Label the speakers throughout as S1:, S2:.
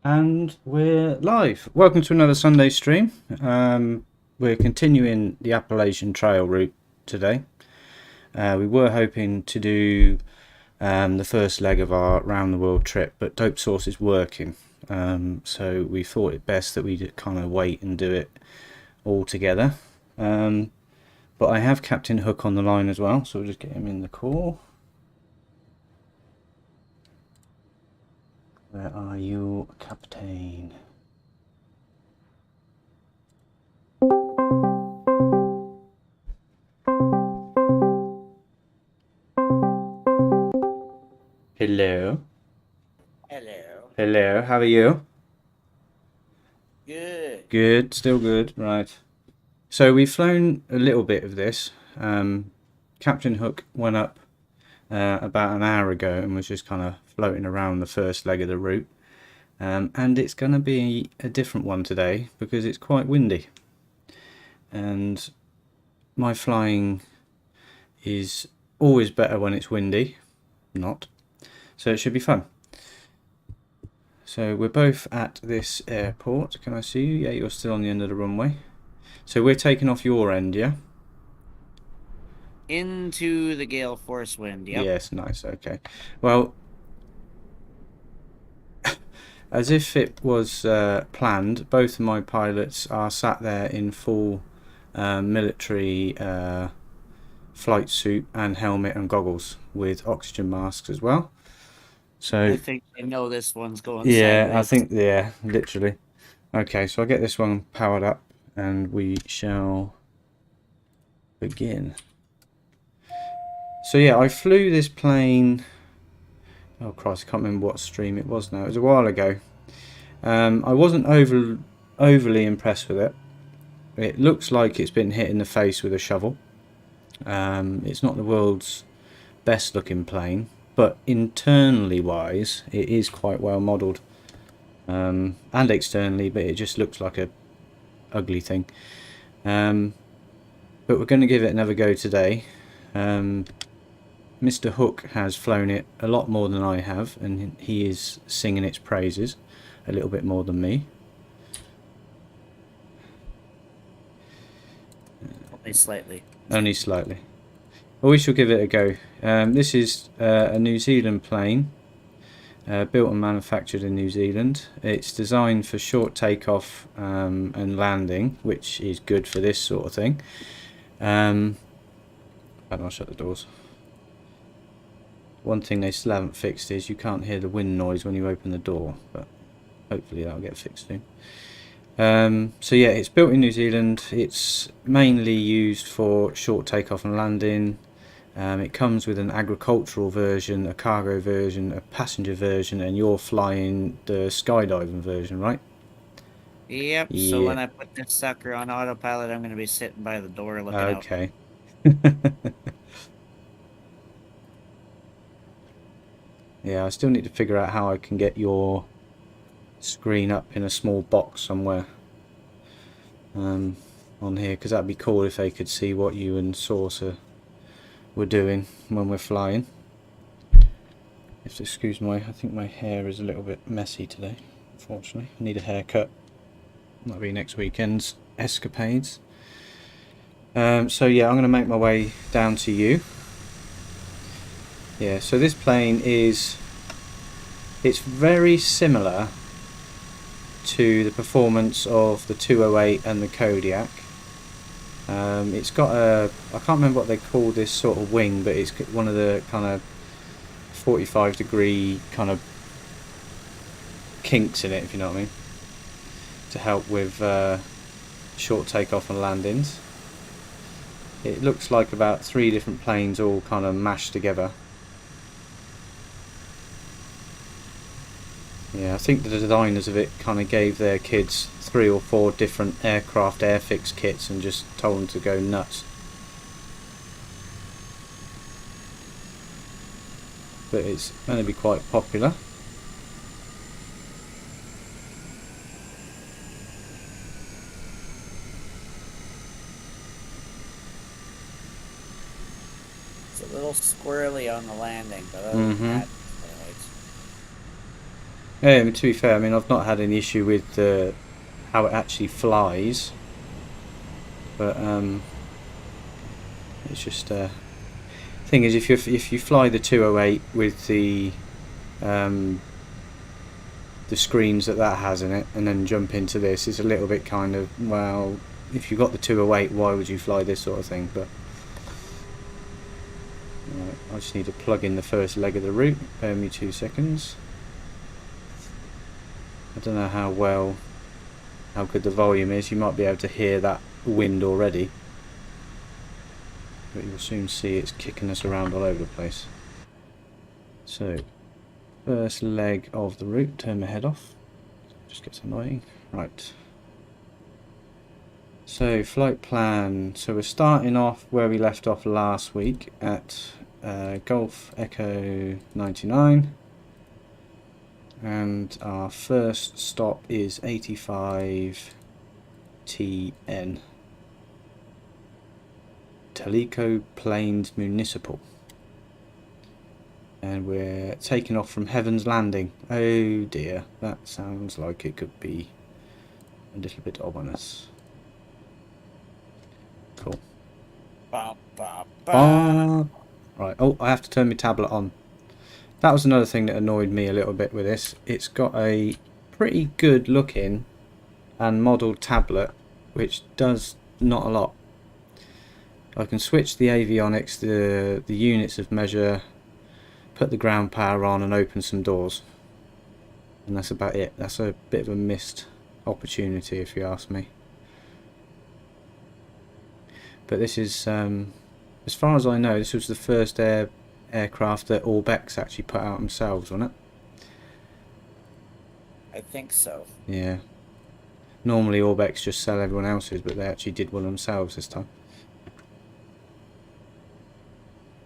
S1: And we're live. Welcome to another Sunday stream. We're continuing the Appalachian Trail route today. We were hoping to do the first leg of our round the world trip, but Dope Source is working. So we thought it best that we kind of wait and do it all together. But I have CaptainHook on the line as well, so we'll just get him in the call. Where are you, Captain? Hello.
S2: Hello.
S1: Hello, how are you?
S2: Good.
S1: Good, still good, right. So we've flown a little bit of this. CaptainHook went up about an hour ago and was just kind of floating around the first leg of the route. And it's going to be a different one today because it's quite windy. And my flying is always better when it's windy, not. So it should be fun. So we're both at this airport. Can I see you? Yeah, you're still on the end of the runway. So we're taking off your end, yeah?
S2: Into the gale force wind, yep.
S1: Yes, nice, okay. Well, as if it was planned, both of my pilots are sat there in full military flight suit and helmet and goggles with oxygen masks as well. So
S2: I think I know this one's going
S1: yeah,
S2: sideways.
S1: I think, yeah, literally. Okay, so I'll get this one powered up and we shall begin. So yeah, I flew this plane, oh Christ, I can't remember what stream it was now, it was a while ago. I wasn't overly impressed with it. It looks like it's been hit in the face with a shovel. It's not the world's best looking plane, but internally wise it is quite well modelled, and externally, but it just looks like a ugly thing. But we're going to give it another go today. Mr. Hook has flown it a lot more than I have, and he is singing its praises a little bit more than me.
S2: Only slightly.
S1: Only slightly. Well, we shall give it a go. This is a New Zealand plane, built and manufactured in New Zealand. It's designed for short takeoff and landing, which is good for this sort of thing. I'll shut the doors. One thing they still haven't fixed is you can't hear the wind noise when you open the door, but hopefully that'll get fixed soon. So yeah, it's built in New Zealand. It's mainly used for short takeoff and landing. It comes with an agricultural version, a cargo version, a passenger version, and you're flying the skydiving version, right?
S2: Yep,
S1: Yeah.
S2: so when I put this sucker on autopilot, I'm going to be sitting by the door looking out.
S1: Okay. Yeah, I still need to figure out how I can get your screen up in a small box somewhere on here, because that'd be cool if they could see what you and Saucer were doing when we're flying. If you excuse I think my hair is a little bit messy today, unfortunately. I need a haircut. That'll be next weekend's escapades. So yeah, I'm going to make my way down to you. Yeah, so this plane it's very similar to the performance of the 208 and the Kodiak. It's got I can't remember what they call this sort of wing, but it's one of the kind of 45-degree kind of kinks in it, if you know what I mean, to help with short takeoff and landings. It looks like about 3 different planes all kind of mashed together. Yeah, I think the designers of it kind of gave their kids 3 or 4 different aircraft airfix kits and just told them to go nuts. But it's going to be quite popular.
S2: It's a little squirrely on the landing, but other than that, it's
S1: To be fair, I mean, I've not had any issue with how it actually flies, but it's just thing is, if you fly the 208 with the screens that has in it, and then jump into this, it's a little bit kind of, well, if you got the 208, why would you fly this sort of thing? But right, I just need to plug in the first leg of the route. Bear me 2 seconds. I don't know how good the volume is. You might be able to hear that wind already, but you'll soon see it's kicking us around all over the place. So, first leg of the route, turn my head off, just gets annoying. Right, so flight plan. So we're starting off where we left off last week at Golf Echo 99, and our first stop is 85 TN, Tellico Plains Municipal, and we're taking off from Heaven's Landing. Oh dear, that sounds like it could be a little bit ominous. Cool.
S2: Ba, ba, ba.
S1: Right, oh, I have to turn my tablet on. That was another thing that annoyed me a little bit with this. It's got a pretty good looking and modelled tablet, which does not a lot. I can switch the avionics, the units of measure, put the ground power on and open some doors, and that's about it. That's a bit of a missed opportunity, if you ask me. But this is, as far as I know, this was the first aircraft that ORBX actually put out themselves, wasn't it?
S2: I think so.
S1: Yeah. Normally ORBX just sell everyone else's, but they actually did one themselves this time.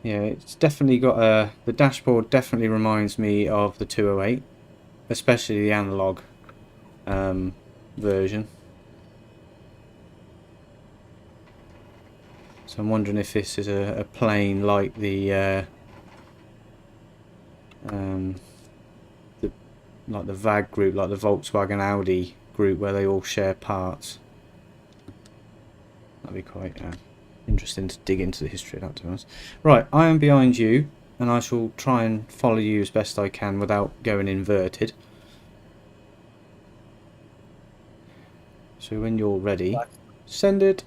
S1: Yeah, it's definitely got the dashboard definitely reminds me of the 208, especially the analog version. So I'm wondering if this is a plane like the VAG group, like the Volkswagen Audi group, where they all share parts. That'd be quite interesting to dig into the history of that, to be honest. Right, I am behind you, and I shall try and follow you as best I can without going inverted. So when you're ready, send it.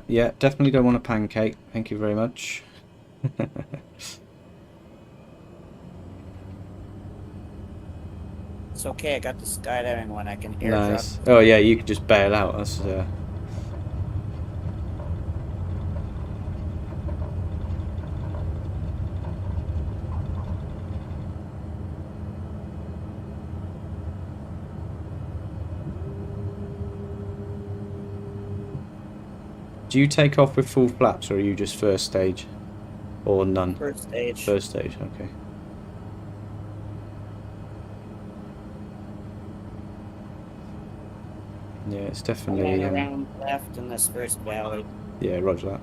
S1: Yeah, definitely don't want a pancake. Thank you very much.
S2: It's okay, I got the skydiving one. I can airdrop.
S1: Nice. Oh yeah, you could just bail out. That's Do you take off with full flaps, or are you just first stage? Or none?
S2: First stage.
S1: First stage, okay. Yeah, it's definitely...
S2: around left in this first valley.
S1: Yeah, roger that.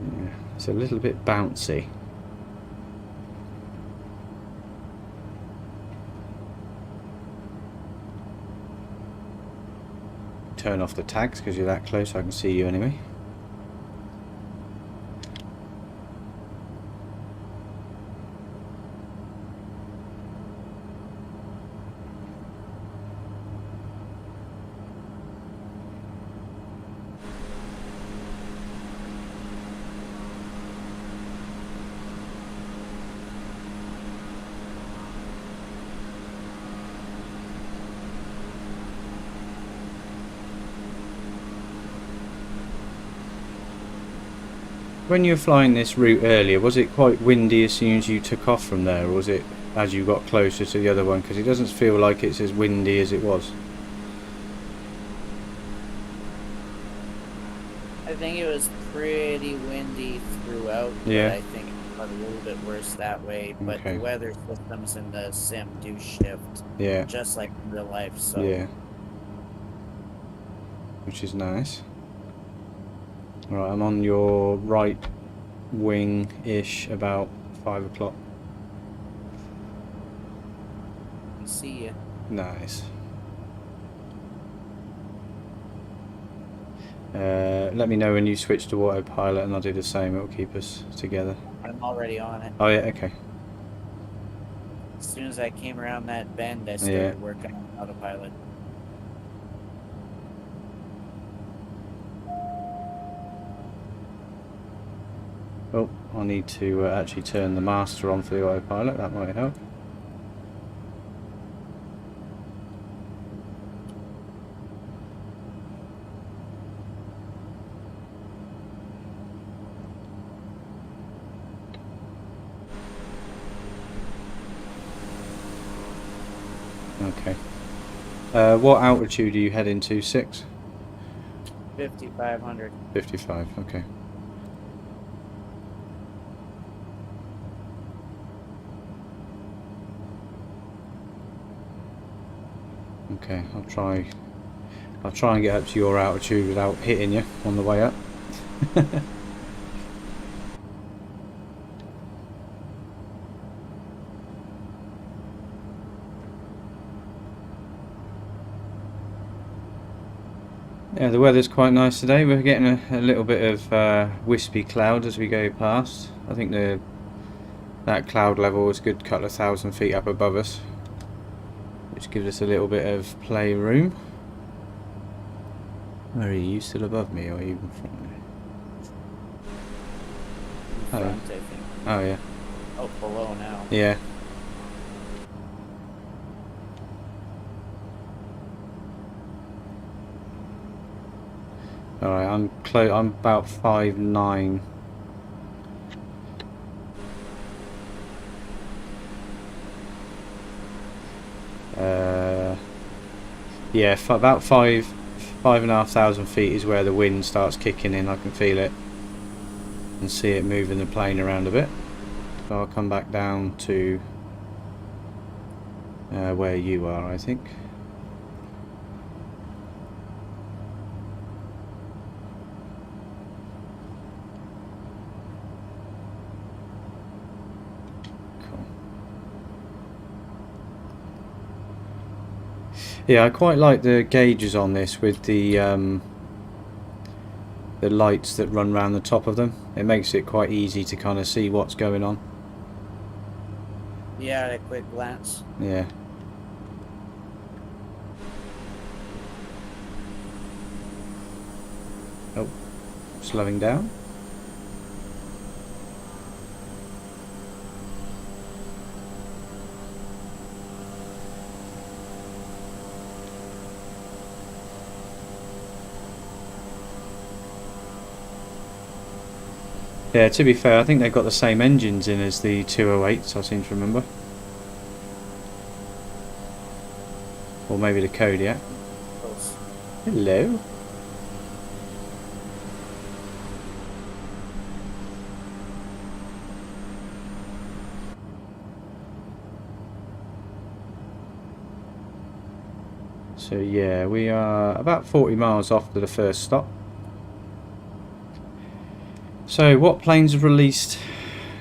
S1: Yeah, it's a little bit bouncy. Turn off the tags because you're that close, I can see you anyway. When you were flying this route earlier, was it quite windy as soon as you took off from there, or was it as you got closer to the other one? Because it doesn't feel like it's as windy as it was.
S2: I think it was pretty windy throughout.
S1: Yeah.
S2: But I think a little bit worse that way, but
S1: Okay.
S2: the weather systems in the sim do shift.
S1: Yeah.
S2: Just like in real life, so.
S1: Yeah. Which is nice. Alright, I'm on your right wing-ish about 5 o'clock.
S2: I see you.
S1: Nice. Let me know when you switch to autopilot and I'll do the same. It'll keep us together.
S2: I'm already on it.
S1: Oh yeah, okay.
S2: As soon as I came around that bend, I started
S1: Yeah.
S2: working on autopilot.
S1: Oh, I need to actually turn the master on for the autopilot. That might help. Okay. What altitude are you heading to? 6?
S2: 5,500.
S1: 55, okay. Okay, I'll try and get up to your altitude without hitting you on the way up. Yeah, the weather's quite nice today. We're getting a little bit of wispy cloud as we go past. I think that cloud level is a good couple of 1,000 feet up above us, which gives us a little bit of play room. Where are you? Still above me, or are you in front of me?
S2: In front, I think.
S1: Oh yeah.
S2: Oh, below now.
S1: Yeah. All right, I'm close. I'm about 5'9". Yeah, about 5,500 feet is where the wind starts kicking in. I can feel it and see it moving the plane around a bit. So I'll come back down to where you are, I think. Yeah, I quite like the gauges on this with the lights that run around the top of them. It makes it quite easy to kind of see what's going on.
S2: Yeah, at a quick glance.
S1: Yeah. Oh, slowing down. Yeah, to be fair, I think they've got the same engines in as the 208s, I seem to remember. Or maybe the Kodiak.
S2: Close.
S1: Hello. So yeah, we are about 40 miles off to the first stop. So what planes have released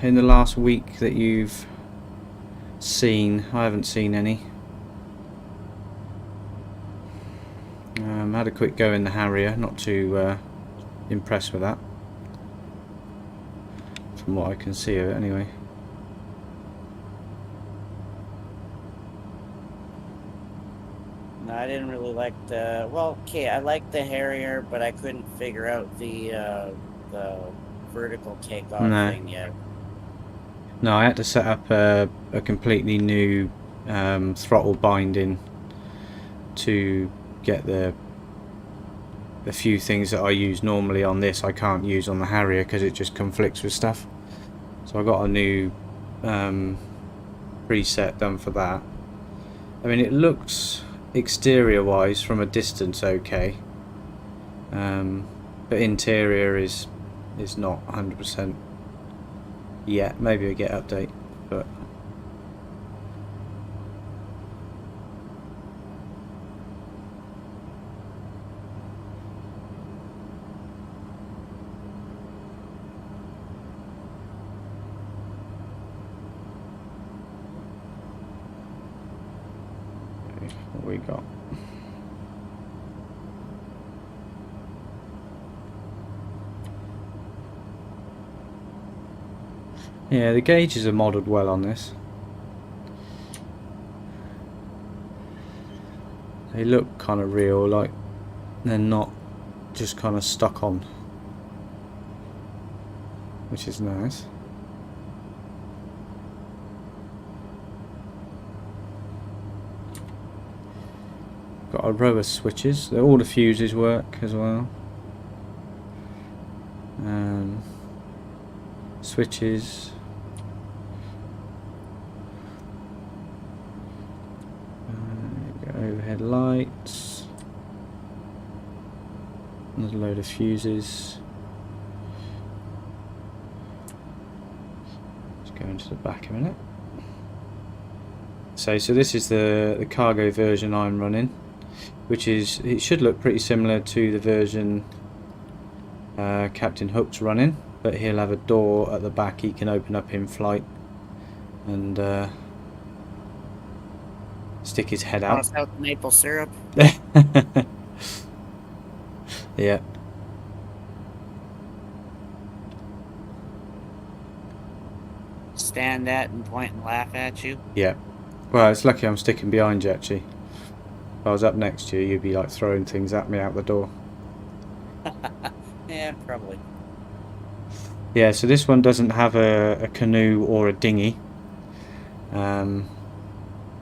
S1: in the last week that you've seen? I haven't seen any. Had a quick go in the Harrier, not too impressed with that. From what I can see of it anyway.
S2: No, I didn't really like the... Well, okay, I liked the Harrier, but I couldn't figure out the vertical takeoff thing yet.
S1: No, I had to set up a completely new throttle binding to get the few things that I use normally on this I can't use on the Harrier because it just conflicts with stuff. So I got a new preset done for that. I mean, it looks exterior wise from a distance okay, but interior is not 100%. yet. Maybe we get update, but what we got? Yeah, the gauges are modelled well on this. They look kind of real, like they're not just kind of stuck on, which is nice. Got a row of switches. All the fuses work as well. Switches. Overhead lights. Another load of fuses. Let's go into the back a minute. So this is the cargo version I'm running, which is, it should look pretty similar to the version CaptainHook's running, but he'll have a door at the back he can open up in flight and stick his head out.
S2: Toss out the maple syrup.
S1: Yeah.
S2: Stand at and point and laugh at you.
S1: Yeah. Well, it's lucky I'm sticking behind you, actually. If I was up next to you, you'd be like throwing things at me out the door.
S2: Yeah, probably.
S1: Yeah, so this one doesn't have a canoe or a dinghy.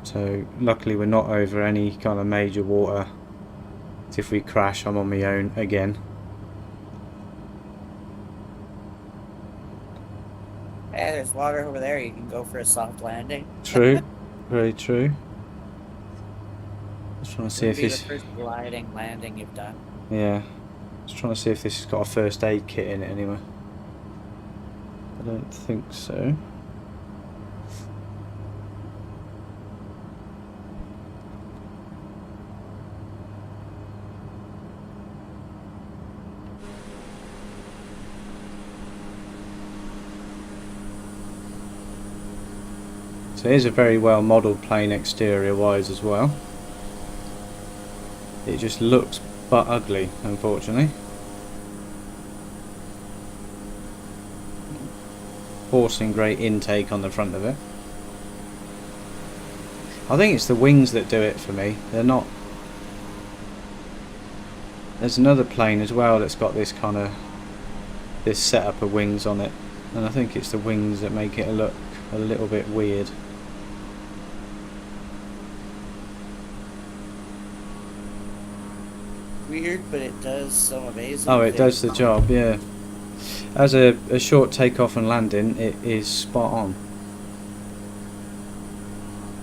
S1: So luckily we're not over any kind of major water. So if we crash, I'm on my own again.
S2: Hey, there's water over there. You can go for a soft landing.
S1: True. Very true. Just trying to see if
S2: It'll be
S1: this...
S2: the first gliding landing you've done.
S1: Yeah. Just trying to see if this has got a first aid kit in it anyway. I don't think so. So here's a very well modelled plane exterior wise as well. It just looks but ugly, unfortunately. Forcing great intake on the front of it. I think it's the wings that do it for me. They're not... There's another plane as well that's got this kind of... this setup of wings on it. And I think it's the wings that make it look a little bit weird.
S2: Weird, but it does some amazing
S1: Oh, it does
S2: things.
S1: the job, yeah. As a short takeoff and landing, it is spot on.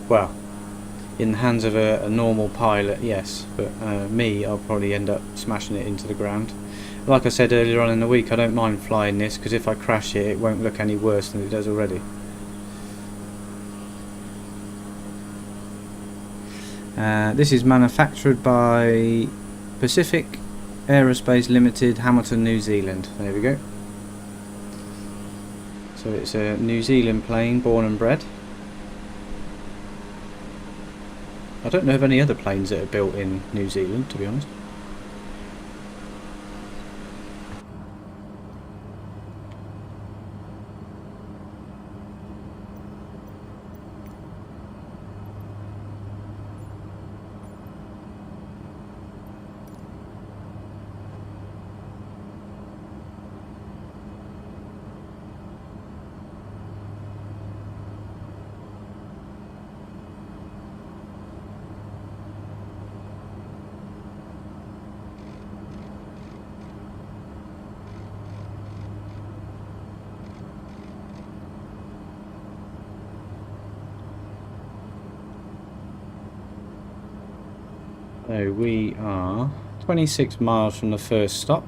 S1: Well, in the hands of a normal pilot, yes, but me, I'll probably end up smashing it into the ground. Like I said earlier on in the week, I don't mind flying this, because if I crash it, it won't look any worse than it does already. This is manufactured by Pacific Aerospace Limited, Hamilton, New Zealand. There we go. So it's a New Zealand plane, born and bred. I don't know of any other planes that are built in New Zealand, to be honest. So we are 26 miles from the first stop.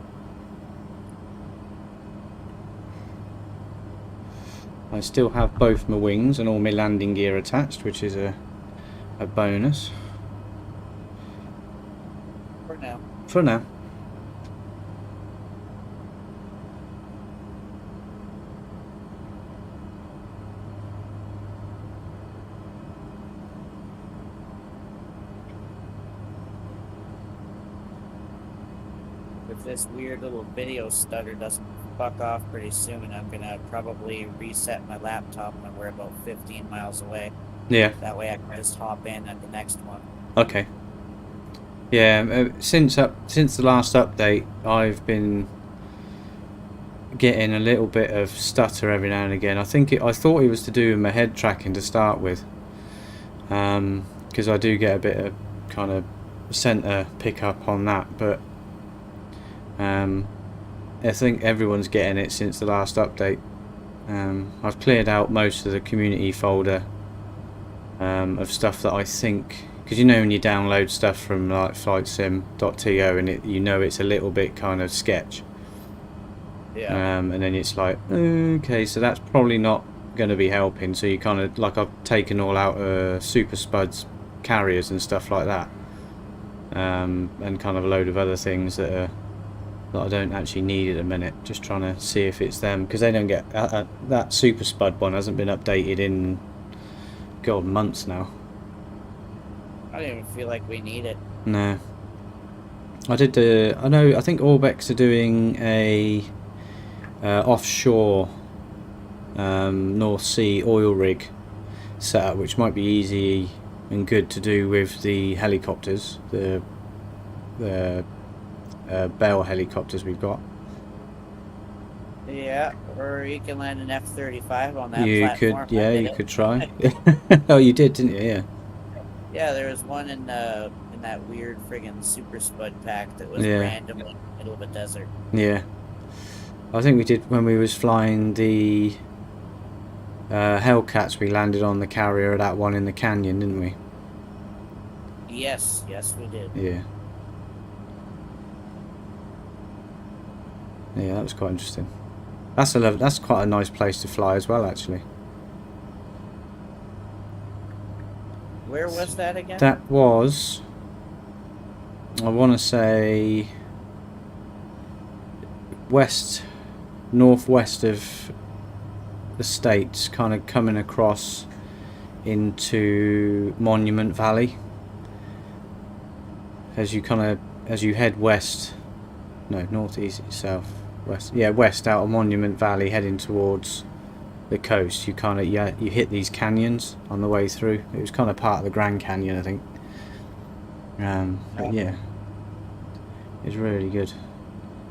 S1: I still have both my wings and all my landing gear attached, which is a bonus.
S2: For now.
S1: For now.
S2: If this weird little video stutter doesn't fuck off pretty soon, I'm gonna probably reset my laptop when we're about 15 miles away.
S1: Yeah.
S2: That way I can just hop in at the next one.
S1: Okay. Yeah, since the last update, I've been getting a little bit of stutter every now and again. I thought it was to do with my head tracking to start with, because I do get a bit of kind of center pickup on that, but I think everyone's getting it since the last update. I've cleared out most of the community folder of stuff that I think, because you know when you download stuff from like flightsim.to and it's a little bit kind of sketch.
S2: Yeah.
S1: And then it's like, okay, so that's probably not going to be helping. So you kind of, like, I've taken all out Super Spuds carriers and stuff like that, and kind of a load of other things that I don't actually need at the minute. Just trying to see if it's them, because they don't get that Super Spud one hasn't been updated in god months now.
S2: I don't even feel like we need it.
S1: No. I think ORBX are doing a offshore North Sea oil rig setup, which might be easy and good to do with the helicopters, the Bell helicopters we've got.
S2: Yeah, or you can land an F-35 on that
S1: You
S2: platform.
S1: could, yeah, you could try. Oh, you did, didn't you? Yeah.
S2: Yeah, there was one in that weird friggin' Super Spud pack that was
S1: Yeah.
S2: random in the middle of a desert.
S1: Yeah. I think we did when we was flying the Hellcats. We landed on the carrier of that one in the canyon, didn't we?
S2: Yes, we did.
S1: Yeah. Yeah, that was quite interesting. That's quite a nice place to fly as well, actually.
S2: Where was that again?
S1: That was, I want to say, northwest of the States, kind of coming across into Monument Valley. As you head west, no, northeast, south, west, yeah, west out of Monument Valley, heading towards the coast, you hit these canyons on the way through. It was kind of part of the Grand Canyon, I think. But yeah, it's really good.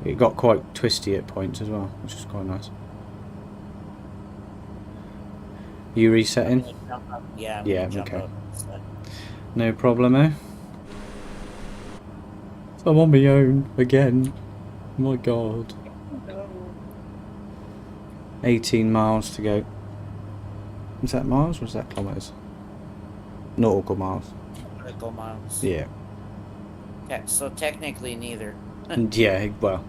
S1: It got quite twisty at points as well, which was quite nice. Are you resetting?
S2: Yeah.
S1: Yeah, okay. No problemo. I'm on my own again. My god. 18 miles to go. Is that miles or is that kilometers? Nautical miles.
S2: Nautical miles.
S1: Yeah.
S2: Okay, so technically neither.
S1: Yeah, well.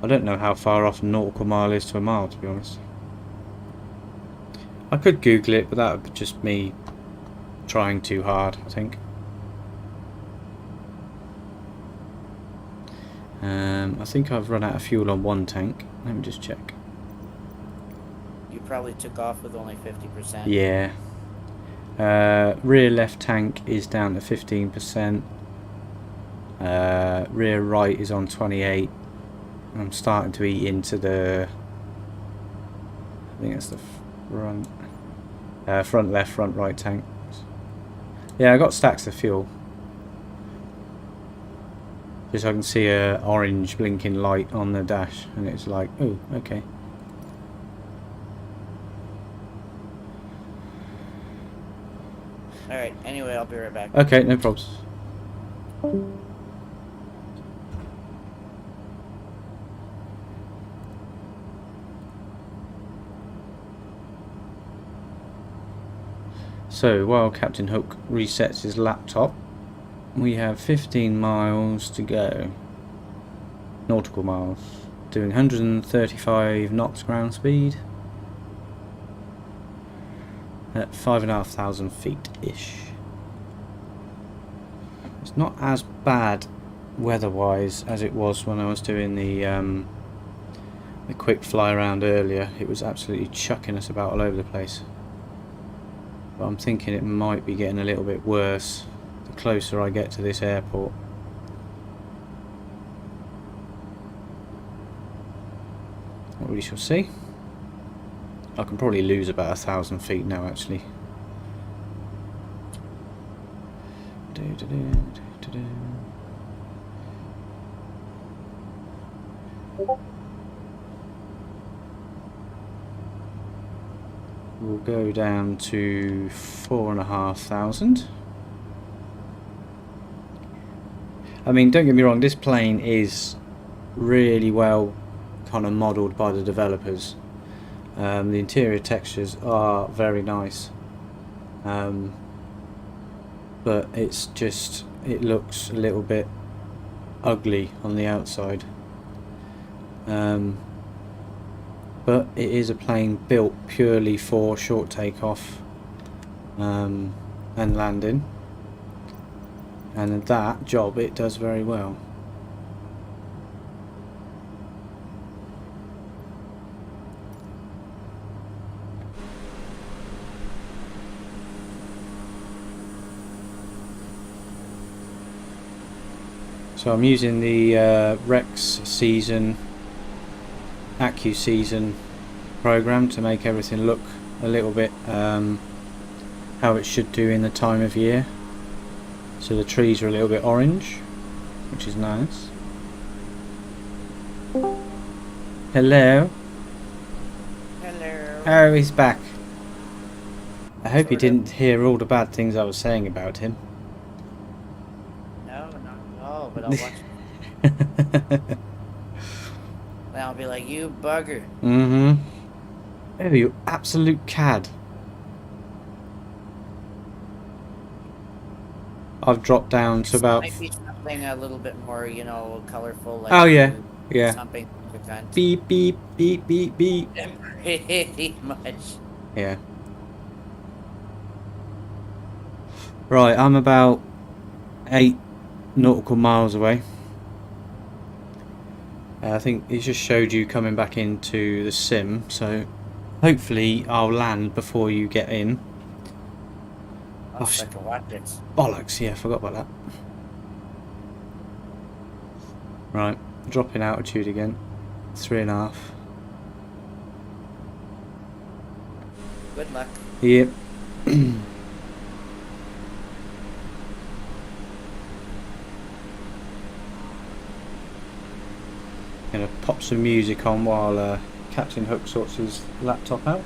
S1: I don't know how far off a nautical mile is to a mile, to be honest. I could Google it, but that would be just me trying too hard, I think. I think I've run out of fuel on one tank. Let me just check.
S2: You probably took off with only 50%.
S1: Yeah. Rear left tank is down to 15%. Rear right is on 28. I'm starting to eat into the, I think that's the front left, front right tanks. Yeah, I got stacks of fuel. Just so I can see a orange blinking light on the dash, and it's like, oh, okay.
S2: Alright, anyway, I'll be right back.
S1: Okay, no problems. So while CaptainHook resets his laptop, we have 15 miles to go. Nautical miles doing 135 knots ground speed at 5,500 feet-ish. It's not as bad weather-wise as it was when I was doing the quick fly around earlier. It was absolutely chucking us about all over the place. But I'm thinking it might be getting a little bit worse the closer I get to this airport. Well, we shall see. I can probably lose about 1,000 feet now, actually. We'll go down to 4,500. I mean, don't get me wrong, this plane is really well kind of modelled by the developers. The interior textures are very nice, but it's just, it looks a little bit ugly on the outside. But it is a plane built purely for short takeoff and landing, and that job it does very well. So I'm using the Rex Season AccuSeason program to make everything look a little bit how it should do in the time of year. So the trees are a little bit orange, which is nice. Hello.
S2: Hello.
S1: Oh, he's back. I hope you didn't hear all the bad things I was saying about him.
S2: No, not at all, but I'll watch. Then I'll be like, you bugger.
S1: Mm-hmm. Oh, you absolute cad. I've dropped down to about...
S2: Might be something a little bit more, you know, colorful. Like
S1: oh, yeah. Yeah.
S2: Something of the kind.
S1: Beep, beep, beep, beep, beep.
S2: Pretty much.
S1: Yeah. Right, I'm about 8 nautical miles away. I think it just showed you coming back into the sim, so hopefully I'll land before you get in.
S2: Oh, I can watch it.
S1: Bollocks, yeah, forgot about that. Right, dropping altitude again. 3.5.
S2: Good luck.
S1: Yep. Gonna pop some music on while CaptainHook sorts his laptop out.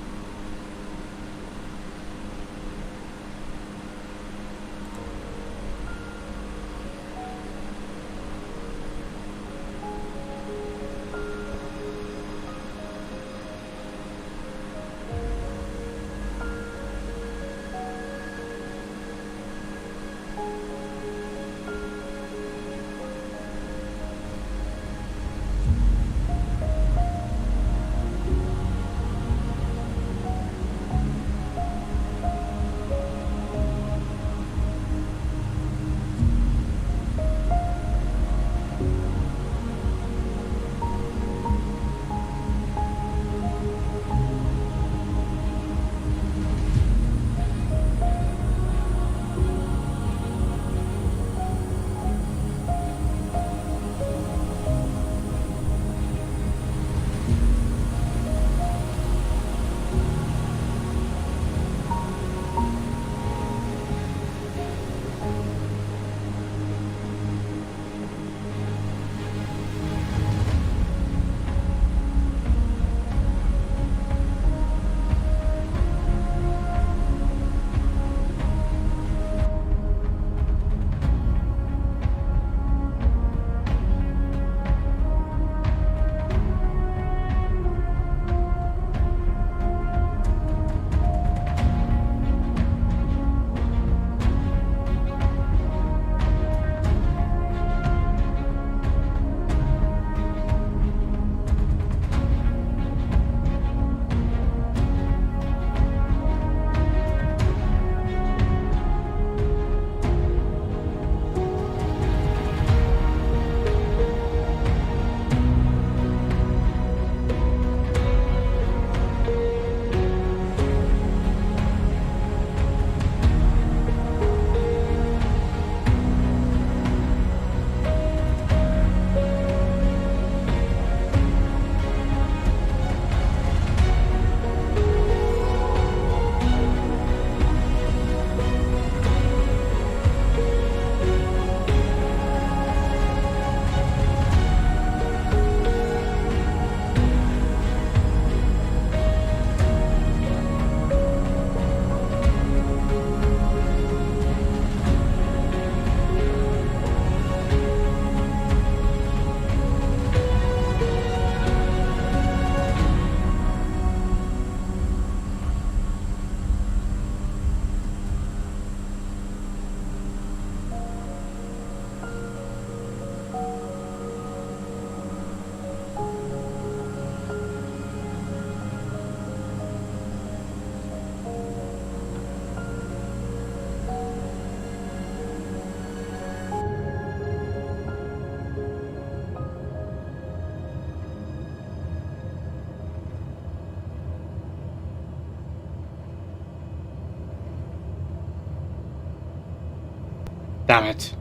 S1: Damn it.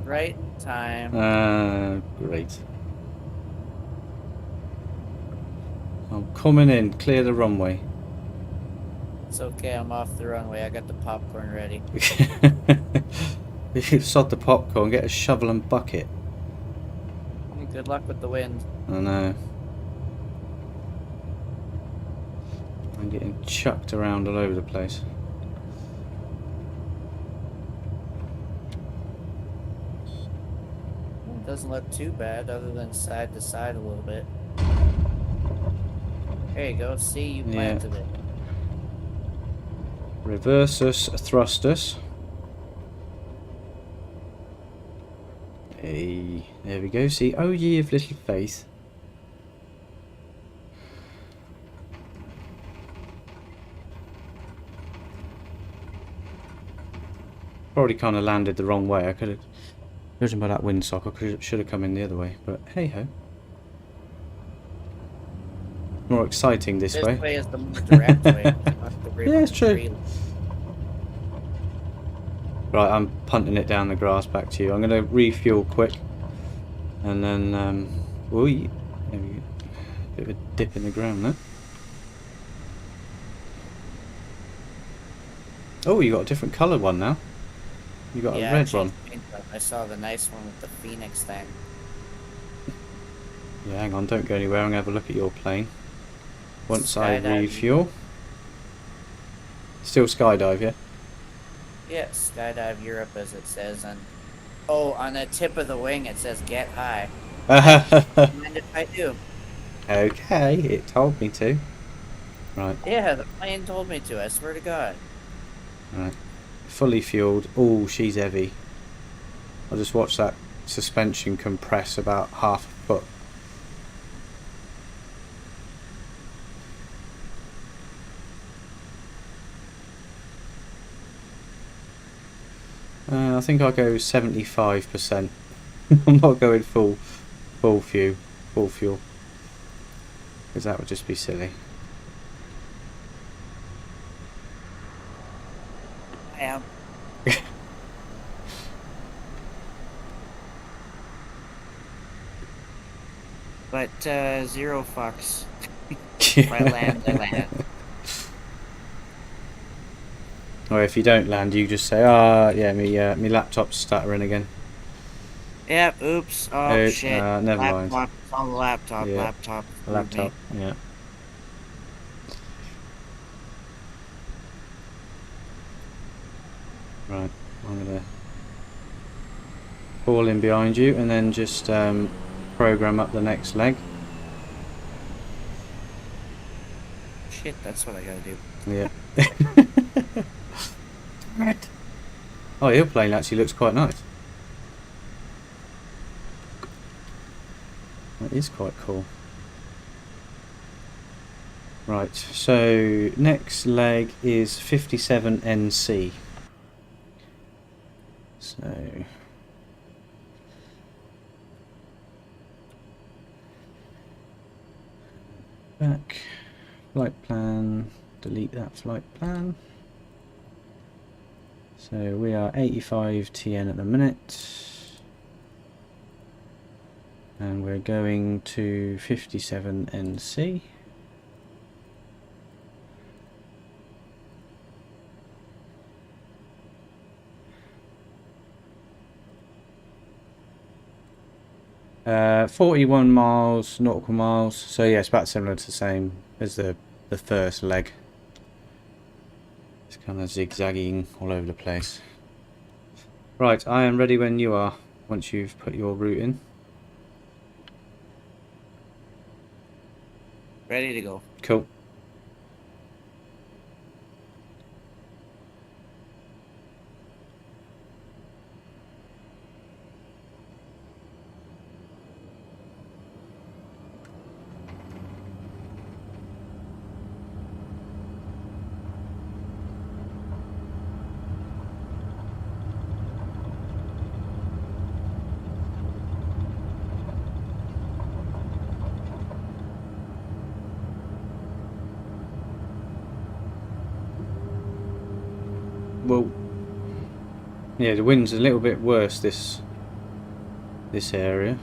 S2: Right time.
S1: Great. I'm coming in. Clear the runway.
S2: It's okay, I'm off the runway. I got the popcorn ready.
S1: If you sod the popcorn, get a shovel and bucket.
S2: Good luck with the wind.
S1: I know. I'm getting chucked around all over the place.
S2: It doesn't look too bad, other than side to side a little bit. There you go. See, you planted it.
S1: Reverse us, thrust us. Hey, there we go. See, oh ye of little faith. Probably kind of landed the wrong way. I could have, judging by that windsock, I should have come in the other way. But hey ho. More exciting this way.
S2: This way is the more direct way.
S1: Yeah, it's true. Right, I'm punting it down the grass back to you. I'm going to refuel quick. And then, ooh, there we go. Bit of a dip in the ground there. Oh, you got a different coloured one now. You got a red one.
S2: I saw the nice one with the Phoenix thing.
S1: Yeah, hang on, don't go anywhere. I'm going to have a look at your plane. Once I
S2: Skydive.
S1: refuel. Still skydive, yeah?
S2: Yeah, Skydive Europe as it says. And oh, on the tip of the wing it says get high. Mind if I do?
S1: Okay, it told me to. Right.
S2: Yeah, the plane told me to, I swear to God.
S1: Right. Fully fueled. Oh, she's heavy. I'll just watch that suspension compress about half a foot. I think I'll go 75%. I'm not going full fuel, because that would just be silly.
S2: I am. But zero fucks. If I land, I land.
S1: Or if you don't land, you just say, "Ah, yeah, me laptop's stuttering again."
S2: Yep, oops. Oh, shit.
S1: Never mind.
S2: Laptop. It's on the laptop.
S1: Yeah.
S2: Laptop.
S1: Laptop, yeah. Right, I'm gonna fall in behind you and then just program up the next leg.
S2: Shit, that's what I gotta do.
S1: Yeah. Oh, your plane actually looks quite nice. That is quite cool. Right, so next leg is 57 NC. So back, flight plan, delete that flight plan. So we are 85 TN at the minute. And we're going to 57 NC. Uh, 41 miles, nautical miles. So yeah, it's about similar to the same as the first leg. It's kind of zigzagging all over the place. Right, I am ready when you are, once you've put your route in.
S2: Ready to go.
S1: Cool. Yeah, the wind's a little bit worse this area.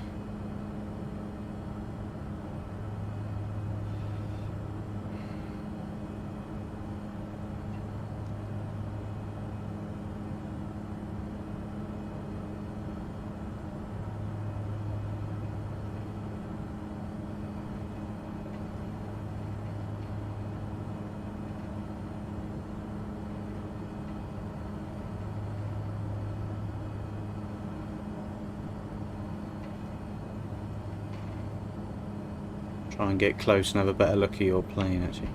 S1: Try and get close and have a better look at your plane, actually.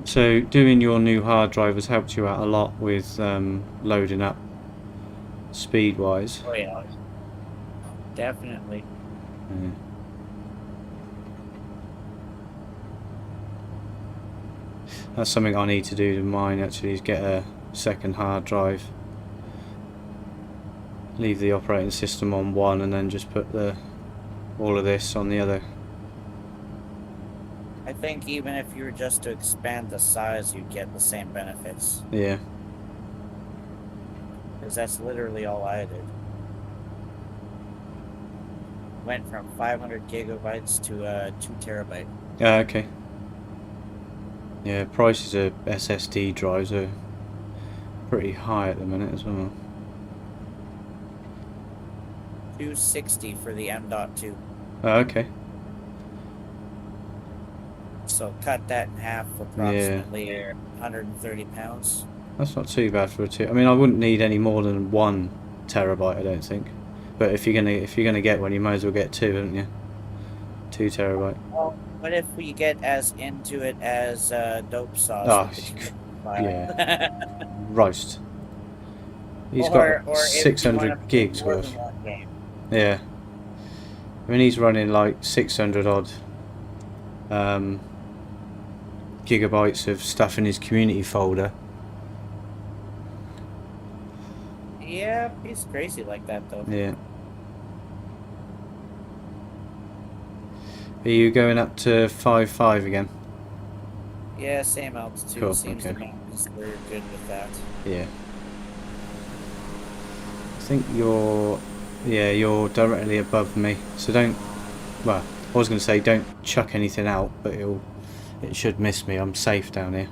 S1: So doing your new hard drive has helped you out a lot with loading up speed wise.
S2: Oh yeah, definitely.
S1: Yeah. That's something I need to do to mine actually, is get a second hard drive. Leave the operating system on one and then just put all of this on the other.
S2: I think even if you were just to expand the size, you'd get the same benefits.
S1: Yeah.
S2: Because that's literally all I did. Went from 500 gigabytes to 2 terabyte.
S1: Okay. Yeah, prices of SSD drives are pretty high at the minute as well.
S2: 260 for the M.2.
S1: Okay.
S2: So cut that in half for approximately 130 pounds.
S1: That's not too bad for a two. I mean, I wouldn't need any more than 1 terabyte, I don't think. But if you're gonna get one, you might as well get 2, haven't you? 2 terabyte.
S2: Well, what if we get as into it as dope sauce?
S1: Oh, yeah. Roast. He's got 600 gigs worth. Yeah. I mean, he's running like 600 odd gigabytes of stuff in his community folder.
S2: Yeah, he's crazy like that though.
S1: Yeah. Are you going up to 5.5 again?
S2: Yeah, same altitude.
S1: Cool,
S2: Seems
S1: okay.
S2: the mountains are good with that.
S1: Yeah. I think you're directly above me. So don't, well, I was going to say don't chuck anything out, but it should miss me. I'm safe down here.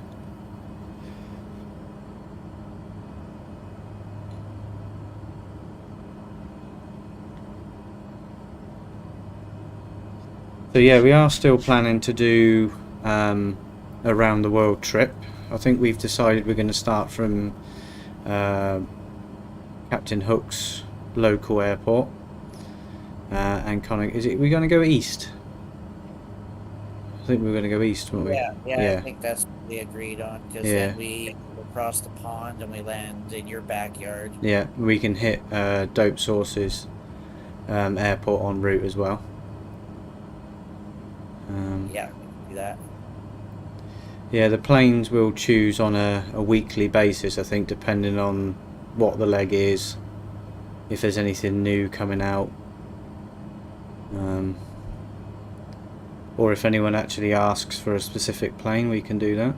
S1: So yeah, we are still planning to do a round the world trip. I think we've decided we're going to start from CaptainHook's local airport and kind of, we're going to go east? I think we're going to go east, weren't we?
S2: Yeah, I think that's what we agreed on, because then we go across the pond and we land in your backyard.
S1: Yeah, we can hit Dope Source's airport en route as well.
S2: Yeah, we can do that.
S1: Yeah, the planes will choose on a weekly basis, I think, depending on what the leg is, if there's anything new coming out, or if anyone actually asks for a specific plane, we can do that.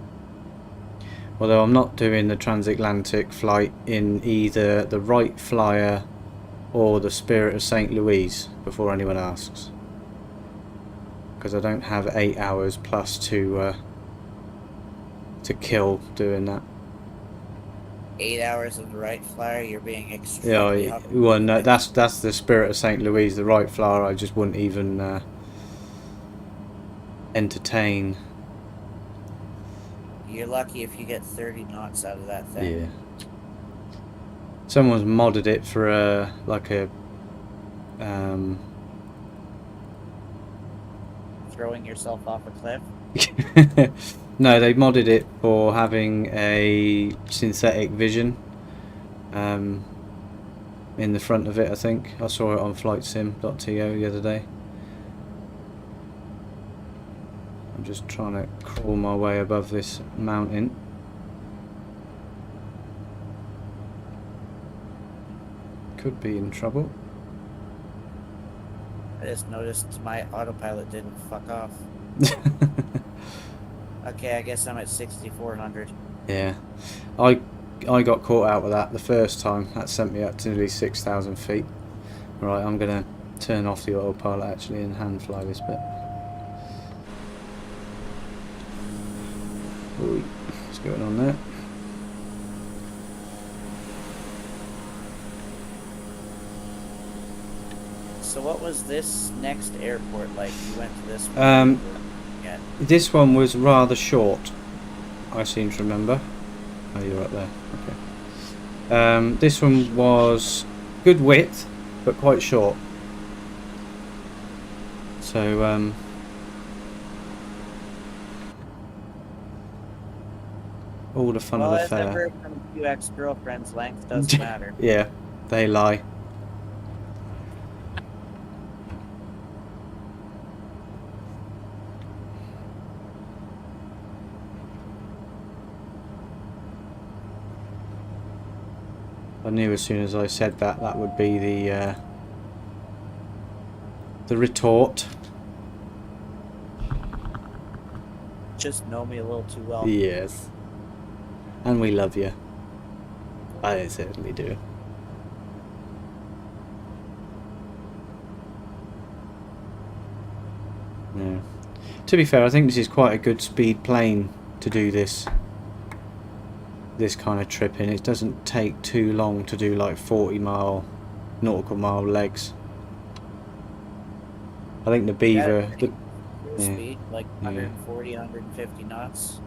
S1: Although I'm not doing the transatlantic flight in either the Wright Flyer or the Spirit of St. Louis before anyone asks, because I don't have 8 hours plus to kill doing that.
S2: 8 hours of the Wright Flyer, you're being extremely
S1: well, no, that's the Spirit of St. Louis. The Wright Flyer, I just wouldn't even entertain.
S2: You're lucky if you get 30 knots out of that thing.
S1: Yeah. Someone's modded it for a
S2: Throwing yourself off a cliff?
S1: No, they modded it for having a synthetic vision in the front of it, I think. I saw it on flightsim.to the other day. I'm just trying to crawl my way above this mountain. Could be in trouble.
S2: I just noticed my autopilot didn't fuck off. Okay, I guess I'm at 6,400.
S1: Yeah, I got caught out with that the first time. That sent me up to nearly 6,000 feet. Right, I'm gonna turn off the autopilot actually and hand fly this bit. Ooh, what's going on there?
S2: So what was this next airport like? You went to this one? Yeah.
S1: This one was rather short, I seem to remember. Oh, you're up there. Okay. This one was good width, but quite short. So, all the fun of the fair.
S2: Well, as I've heard from a few ex-girlfriends, length doesn't matter.
S1: Yeah, they lie. I knew as soon as I said that that would be the retort.
S2: Just know me a little too well.
S1: Yes. And we love you. I certainly do. Yeah. To be fair, I think this is quite a good speed plane to do this kind of trip in. It doesn't take too long to do like 40 nautical mile legs. I think the Beaver...
S2: Speed, like 140, 150 knots.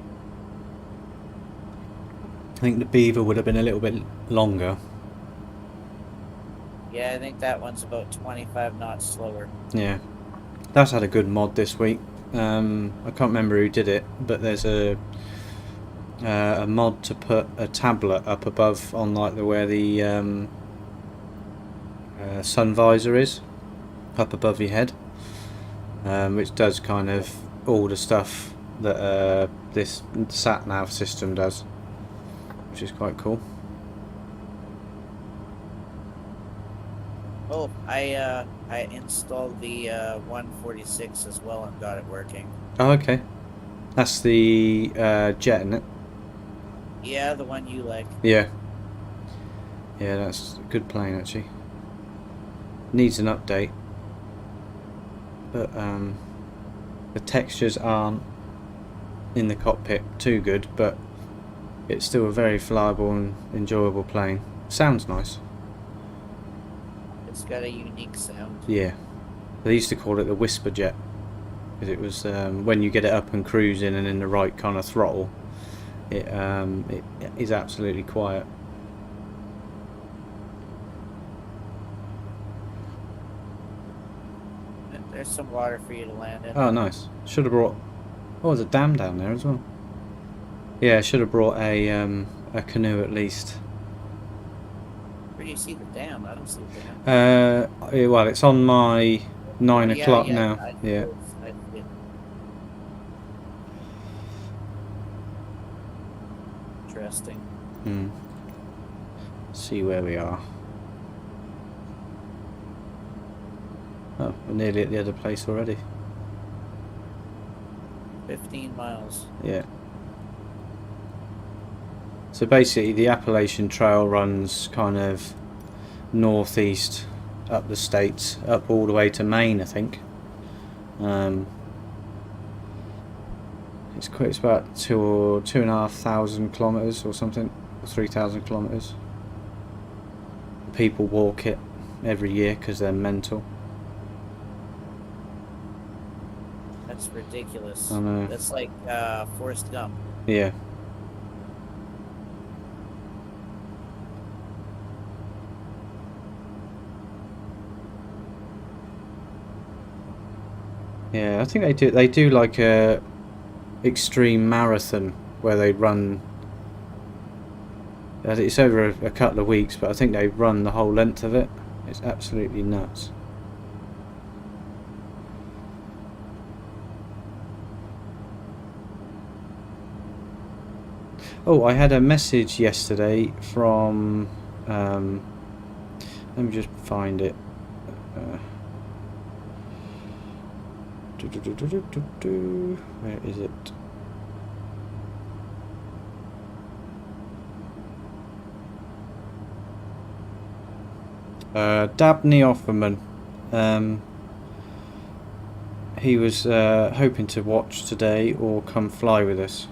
S1: I think the Beaver would have been a little bit longer.
S2: Yeah, I think that one's about 25 knots slower.
S1: Yeah. That's had a good mod this week. I can't remember who did it, but there's a mod to put a tablet up above on like where the sun visor is, up above your head, which does kind of all the stuff that this sat nav system does, which is quite cool.
S2: Oh, I installed the 146 as well and got it working.
S1: Oh, okay. That's the jet, isn't it?
S2: Yeah, the one you like.
S1: Yeah. Yeah, that's a good plane actually. Needs an update. But the textures aren't in the cockpit too good, but it's still a very flyable and enjoyable plane. Sounds nice.
S2: It's got a unique sound.
S1: Yeah. They used to call it the whisper jet, because it was when you get it up and cruising and in the right kind of throttle, it is absolutely quiet.
S2: There's some water for you to land in.
S1: Oh, nice. Should have brought... Oh, there's a dam down there as well. Yeah, should have brought a canoe at least.
S2: Where do you see the dam? I don't see the dam.
S1: Well, it's on my 9 o'clock now. Yeah.
S2: Interesting.
S1: See where we are. Oh, we're nearly at the other place already.
S2: 15 miles.
S1: Yeah. So basically the Appalachian Trail runs kind of northeast up the states, up all the way to Maine, I think. It's about 2,500 kilometers or something, or 3,000 kilometers. People walk it every year because they're mental.
S2: That's ridiculous.
S1: I know.
S2: That's like Forrest Gump.
S1: Yeah. Yeah, I think they do like a extreme marathon where they run. It's over a couple of weeks, but I think they run the whole length of it. It's absolutely nuts. Oh, I had a message yesterday from... let me just find it. Where is it? Dabney Offerman. He was hoping to watch today or come fly with us.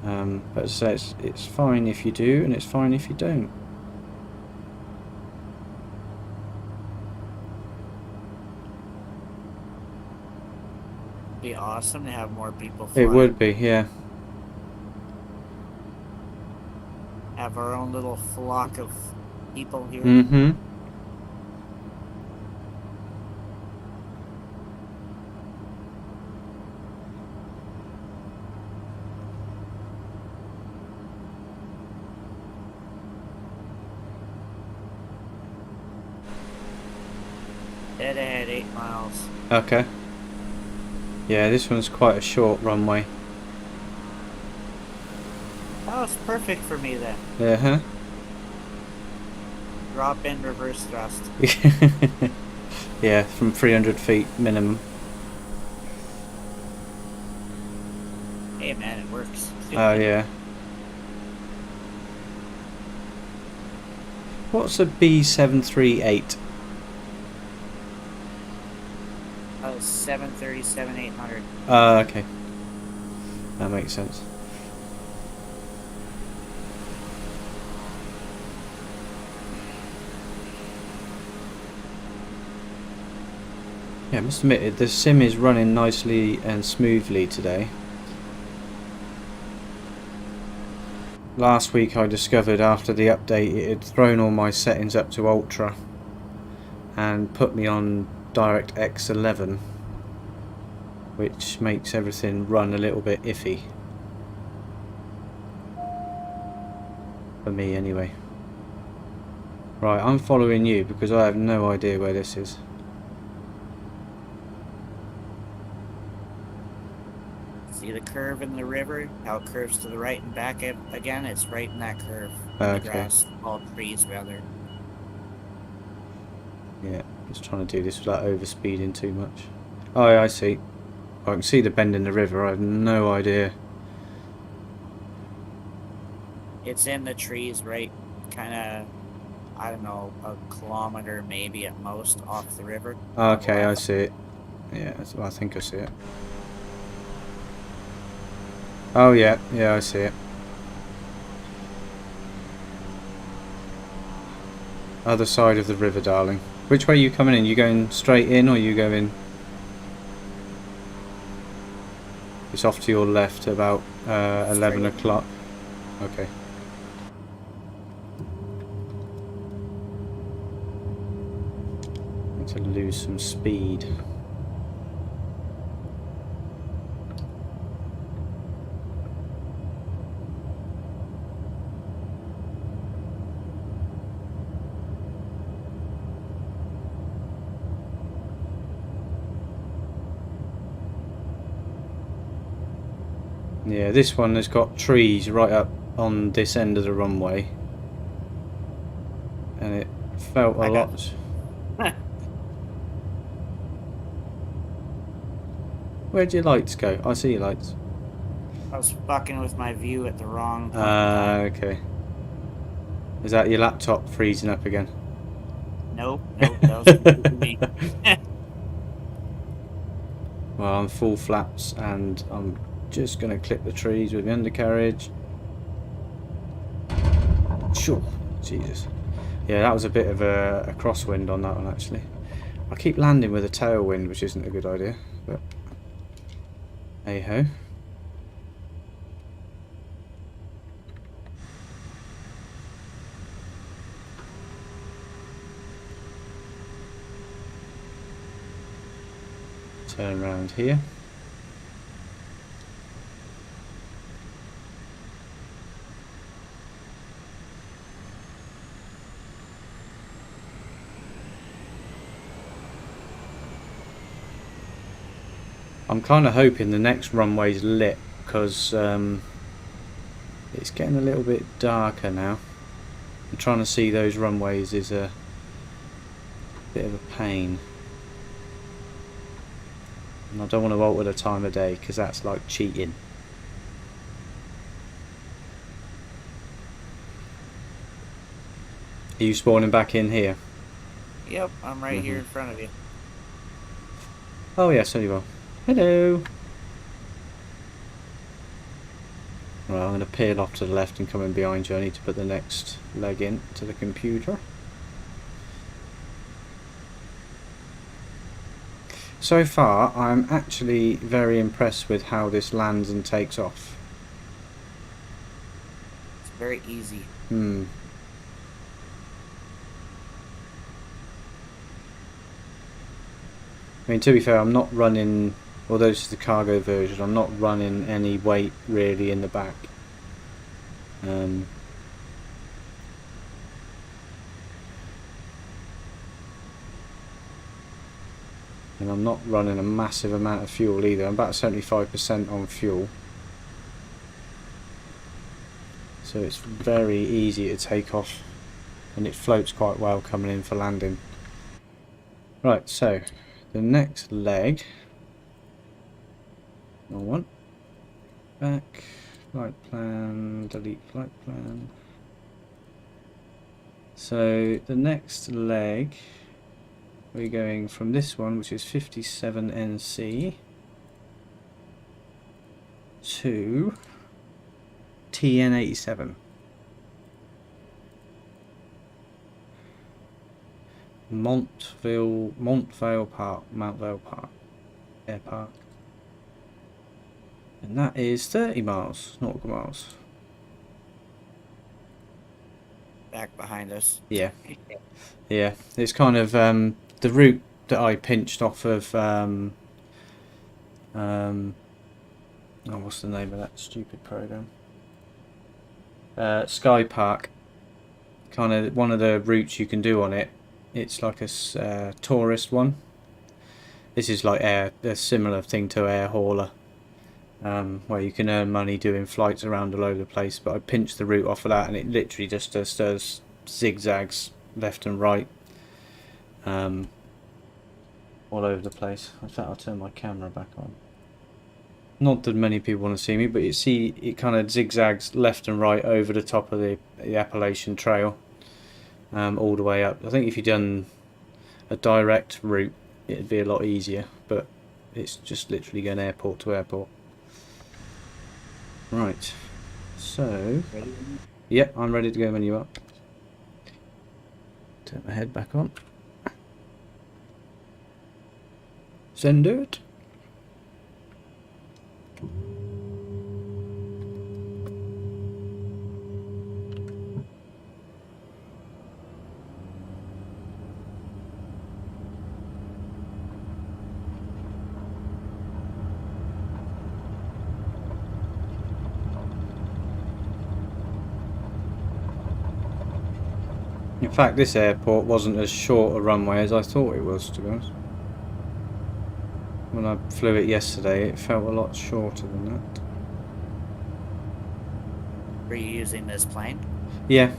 S1: But as I say, it's fine if you do, and it's fine if you don't.
S2: Be awesome to have more people fly.
S1: It would be, yeah.
S2: Have our own little flock of people here.
S1: Mm-hmm.
S2: Dead ahead, 8 miles.
S1: Okay. Yeah, this one's quite a short runway.
S2: Oh, it's perfect for me then.
S1: Uh-huh.
S2: Drop in, reverse thrust.
S1: Yeah, from 300 feet minimum.
S2: Hey man, it works.
S1: Oh, yeah. What's a B738?
S2: 737-800.
S1: Okay. That makes sense. Yeah, I must admit, the sim is running nicely and smoothly today. Last week I discovered after the update it had thrown all my settings up to Ultra and put me on DirectX 11, which makes everything run a little bit iffy. For me anyway. Right, I'm following you because I have no idea where this is.
S2: See the curve in the river? How it curves to the right and back again? It's right in that curve.
S1: Okay.
S2: The grass, all trees rather.
S1: Yeah, just trying to do this without overspeeding too much. Oh, yeah, I see. I can see the bend in the river. I have no idea.
S2: It's in the trees, right? Kind of, I don't know, a kilometer maybe at most off the river.
S1: Okay, I see it. Yeah, I think I see it. Oh yeah, yeah, I see it. Other side of the river, darling. Which way are you coming in? You going straight in or you going... It's off to your left about 11 o'clock. Okay. Need to lose some speed. Yeah, this one has got trees right up on this end of the runway, and it felt a lot. Where'd your lights go? I see your lights.
S2: I was fucking with my view at the wrong time.
S1: Okay. Is that your laptop freezing up again?
S2: Nope, that was me.
S1: Well, I'm full flaps and I'm just going to clip the trees with the undercarriage. Sure. Jesus. Yeah, that was a bit of a crosswind on that one actually. I keep landing with a tailwind, which isn't a good idea, but hey ho. Turn around here. I'm kind of hoping the next runway's lit because It's getting a little bit darker now. And trying to see those runways is a bit of a pain. And I don't want to alter the time of day because that's like cheating. Are you spawning back in here?
S2: Yep, I'm right here in front of you.
S1: Oh yes, there you are. Hello. Right, I'm going to peel off to the left and come in behind you. I need to put the next leg in to the computer. So far, I'm actually very impressed with how this lands and takes off.
S2: It's very easy.
S1: I mean, to be fair, I'm not running, although this is the cargo version, I'm not running any weight really in the back. And I'm not running a massive amount of fuel either. I'm about 75% on fuel. So it's very easy to take off, and it floats quite well coming in for landing. Right, so the next leg, one, back, flight plan, delete flight plan. So the next leg, we're going from this one, which is 57 NC, to TN87. Montvale Park, Mount Vale Park, Air Park. And that is 30 miles, nautical miles.
S2: Back behind us.
S1: Yeah. Yeah, it's kind of the route that I pinched off of oh, what's the name of that stupid program? Sky Park. Kind of one of the routes you can do on it. It's like a tourist one. This is like a similar thing to Air Hauler, where you can earn money doing flights around all over the place. But I pinched the route off of that, and it literally just does zigzags left and right, all over the place. In fact, I'll turn my camera back on. Not that many people want to see me, but you see it kind of zigzags left and right over the top of the Appalachian Trail, all the way up. I think if you'd done a direct route, it'd be a lot easier, but it's just literally going airport to airport. Right, so yeah, I'm ready to go when you are. Turn my head back on. Send it. In fact, this airport wasn't as short a runway as I thought it was, to be honest. When I flew it yesterday, it felt a lot shorter than that.
S2: Were you using this plane?
S1: Yeah.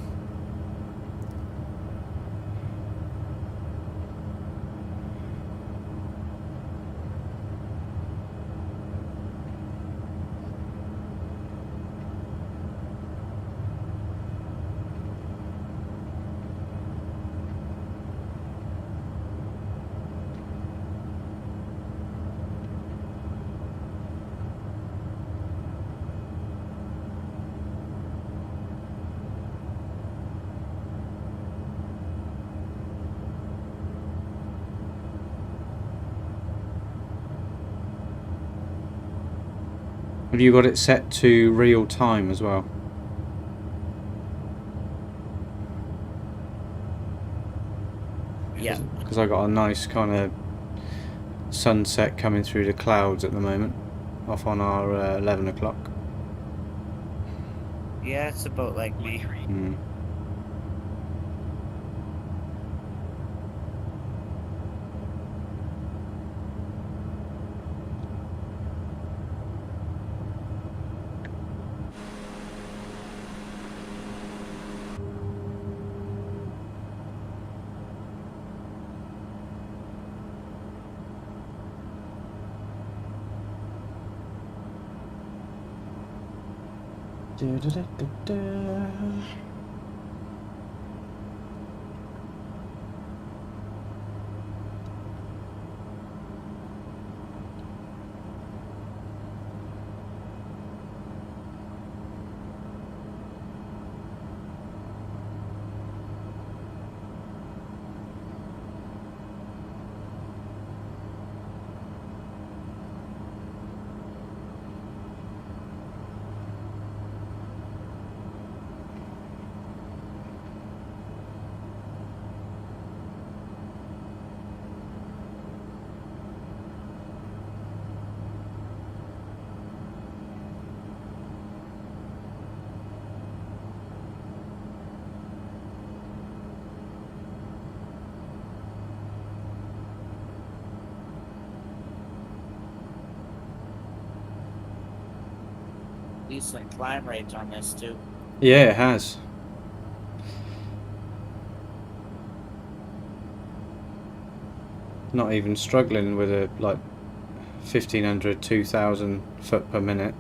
S1: Have you got it set to real time as well?
S2: Yeah.
S1: Because I got a nice kind of sunset coming through the clouds at the moment, off on our 11 o'clock.
S2: Yeah, it's about like me. Decent climb rates on this too.
S1: Yeah, it has. Not even struggling with a like 1500, 2000 foot per minute.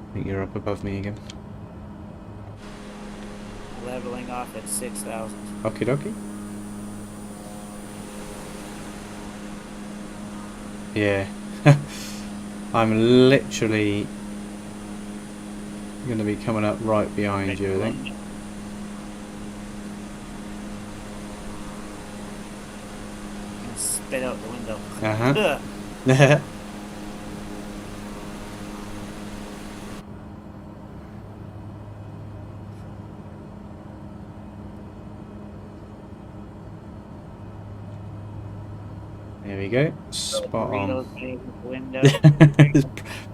S1: I think you're up above me again.
S2: Leveling off at 6,000.
S1: Okie dokie. Yeah. I'm literally going to be coming up right behind you, I think.
S2: And spit out the window.
S1: Uh-huh. There we go. Spot on.
S2: Window.
S1: There's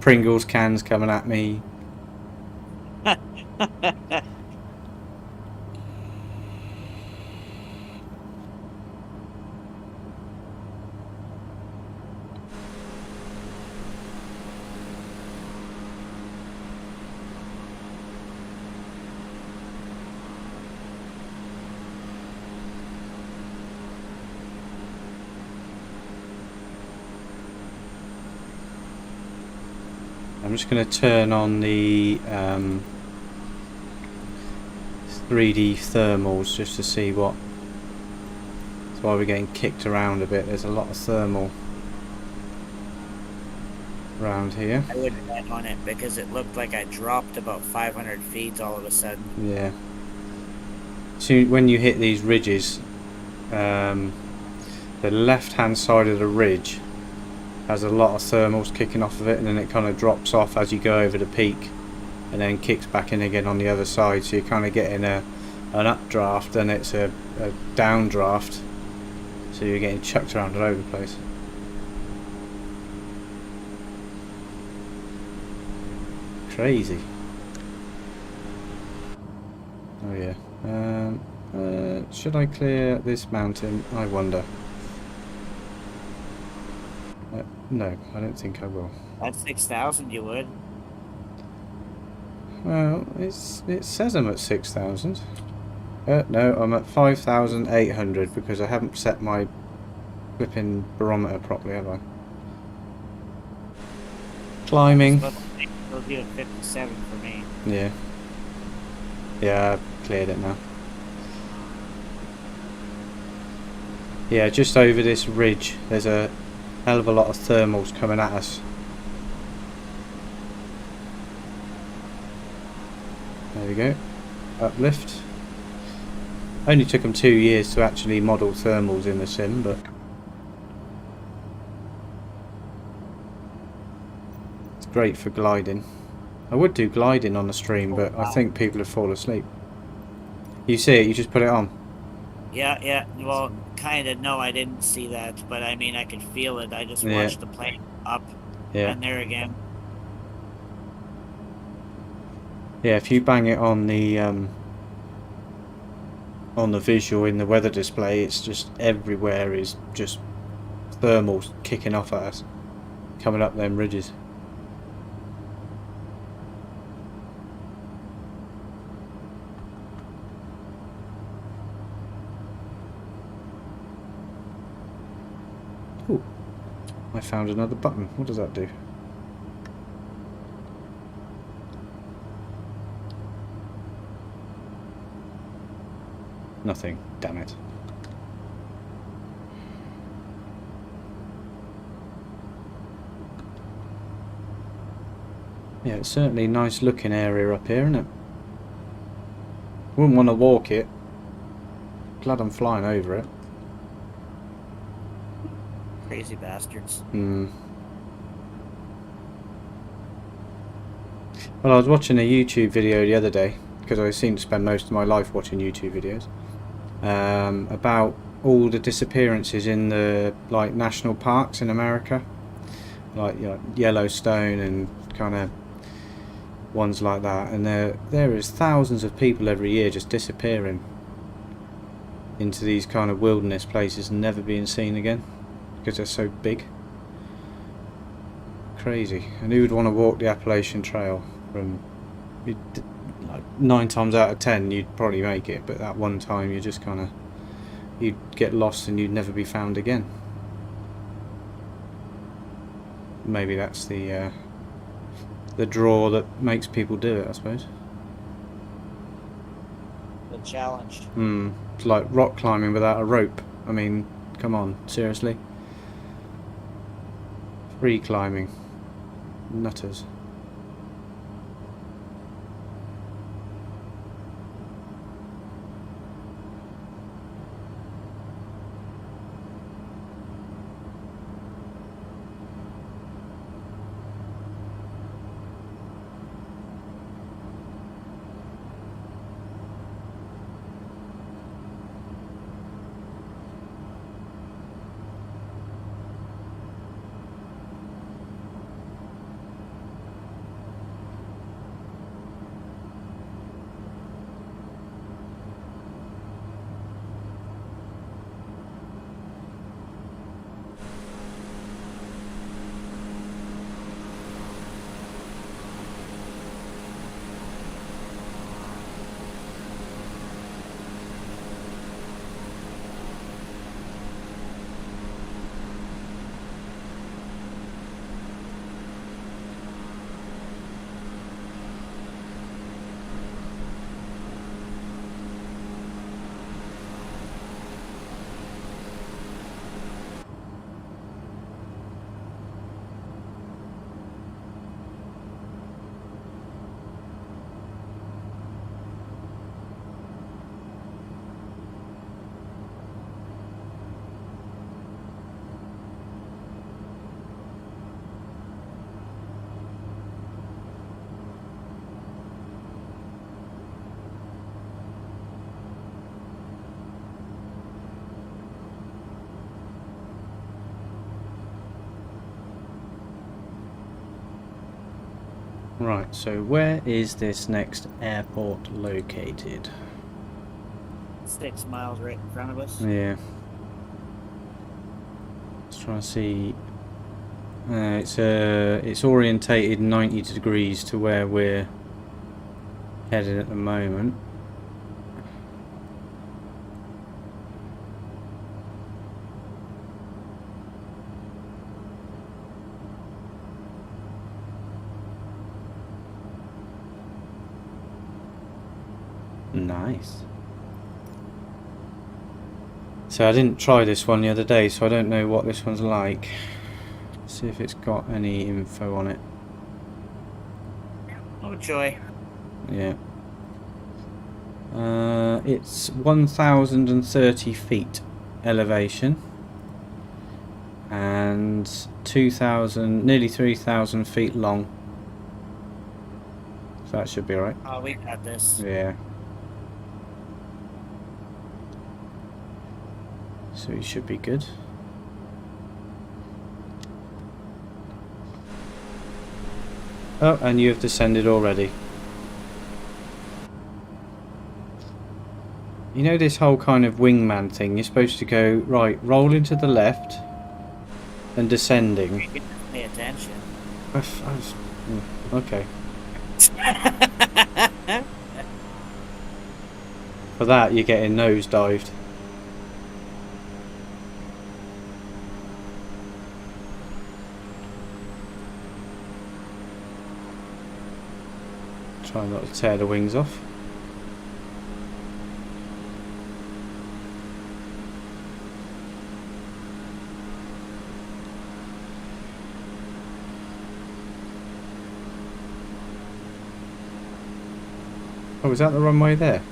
S1: Pringles cans coming at me. I'm just going to turn on the 3D thermals just to see what. That's why we're getting kicked around a bit. There's a lot of thermal around here.
S2: I wouldn't bet on it because it looked like I dropped about 500 feet all of a sudden.
S1: Yeah. So when you hit these ridges, the left-hand side of the ridge has a lot of thermals kicking off of it, and then it kind of drops off as you go over the peak and then kicks back in again on the other side, so you're kind of getting an updraft and it's a downdraft, so you're getting chucked around all over the place. Crazy. Oh yeah. Should I clear this mountain? I wonder. No, I don't think I will.
S2: At 6,000 you would.
S1: Well, it says I'm at 6,000. No, I'm at 5,800 because I haven't set my flipping barometer properly, have I? Climbing.
S2: Those doing 57 for me.
S1: Yeah. Yeah, I cleared it now. Yeah, just over this ridge, there's a hell of a lot of thermals coming at us. There we go. Uplift. Only took them 2 years to actually model thermals in the sim, but it's great for gliding. I would do gliding on the stream, but I think people would fall asleep. You see it, you just put it on.
S2: Yeah. Well, kind of. No, I didn't see that, but I mean, I could feel it. I just watched the plane up and there again.
S1: Yeah, if you bang it on the visual in the weather display, it's just everywhere is just thermals kicking off at us, coming up them ridges. Ooh, I found another button. What does that do? Nothing, damn it. Yeah, it's certainly a nice looking area up here, isn't it? Wouldn't want to walk it. Glad I'm flying over it.
S2: Crazy bastards.
S1: Well, I was watching a YouTube video the other day, because I seem to spend most of my life watching YouTube videos, about all the disappearances in the national parks in America, like Yellowstone and kind of ones like that, and there is thousands of people every year just disappearing into these kind of wilderness places and never being seen again because they're so big. Crazy. And who would want to walk the Appalachian Trail? From like 9 times out of 10 you'd probably make it, but that one time you just kind of, you'd get lost and you'd never be found again. Maybe that's the draw that makes people do it, I suppose.
S2: The challenge.
S1: It's like rock climbing without a rope. I mean, come on, seriously. Free climbing. Nutters. Right, so where is this next airport located?
S2: 6 miles right in front of us.
S1: Yeah. Let's try and see. It's orientated 90 degrees to where we're headed at the moment. Nice. So I didn't try this one the other day, so I don't know what this one's like. See if it's got any info on it.
S2: Oh joy.
S1: Yeah. It's 1,030 feet elevation and 2,000, nearly 3,000 feet long. So that should be alright.
S2: Oh, we got this.
S1: Yeah. So it should be good. Oh, and you have descended already. You know this whole kind of wingman thing, you're supposed to go, right, rolling to the left and descending.
S2: You can pay attention.
S1: Okay. For that, you're getting nosedived. Try not to tear the wings off. Oh, is that the runway there?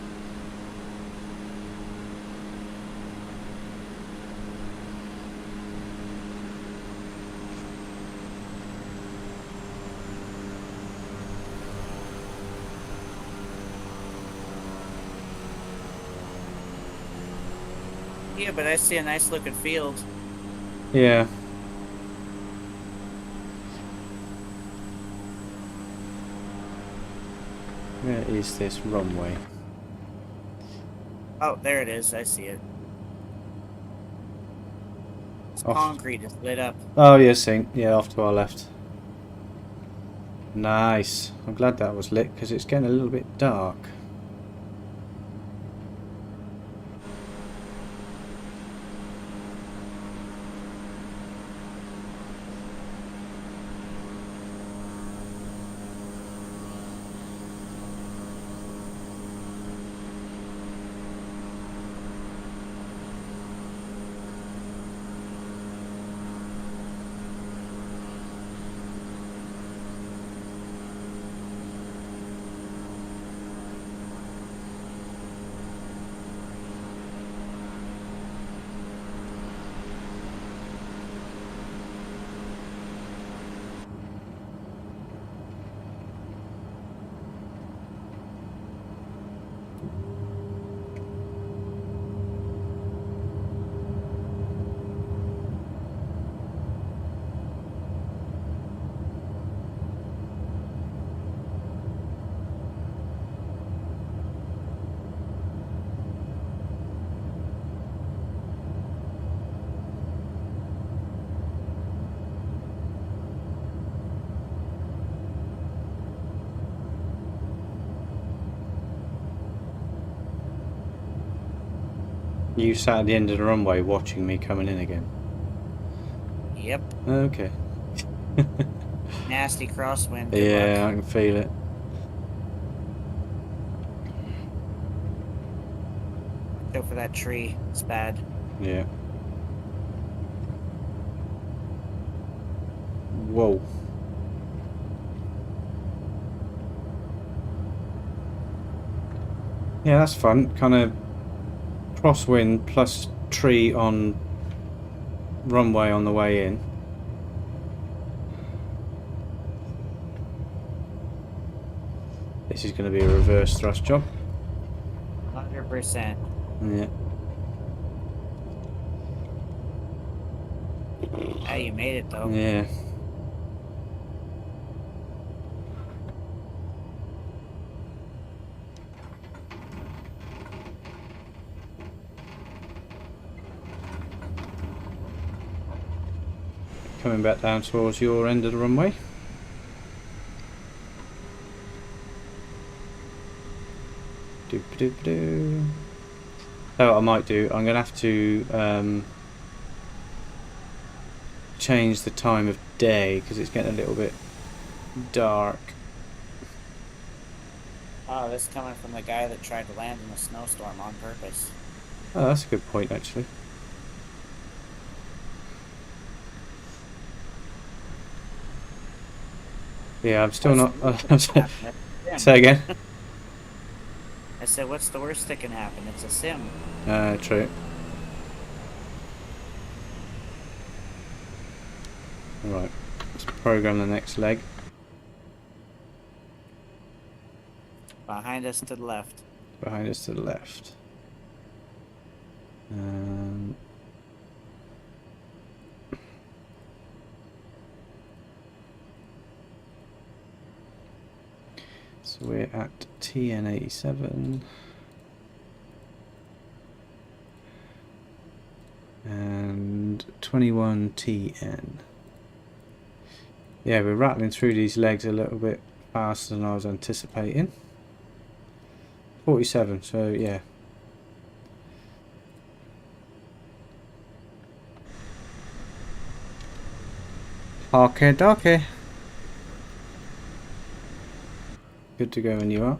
S2: Yeah, but I see a nice looking field.
S1: Yeah. Where is this runway?
S2: Oh, there it is. I see it. It's concrete. It's lit up.
S1: Oh, yeah, sink. Yeah, off to our left. Nice. I'm glad that was lit because it's getting a little bit dark. You sat at the end of the runway watching me coming in again.
S2: Yep.
S1: Okay.
S2: Nasty crosswind.
S1: Yeah, I can feel it.
S2: Go for that tree. It's bad.
S1: Yeah. Whoa. Yeah, that's fun. Kind of crosswind plus tree on runway on the way in. This is going to be a reverse thrust job.
S2: 100%.
S1: Yeah.
S2: Oh, you made it though.
S1: Yeah. Coming back down towards your end of the runway. Doop-a-doop-a-doo. So what I might do, I'm going to have to change the time of day because it's getting a little bit dark.
S2: Oh, this coming from the guy that tried to land in a snowstorm on purpose.
S1: Oh, that's a good point, actually. Yeah, I'm still
S2: What's
S1: not.
S2: the worst that can happen? It's a
S1: Say
S2: sim.
S1: again.
S2: I said, what's the worst that can happen? It's a sim.
S1: True. Right. Let's program the next leg.
S2: Behind us to the left.
S1: Behind us to the left. So we're at TN87 and 21TN. Yeah, we're rattling through these legs a little bit faster than I was anticipating. 47, so yeah. Okay, dokie. Good to go when you are.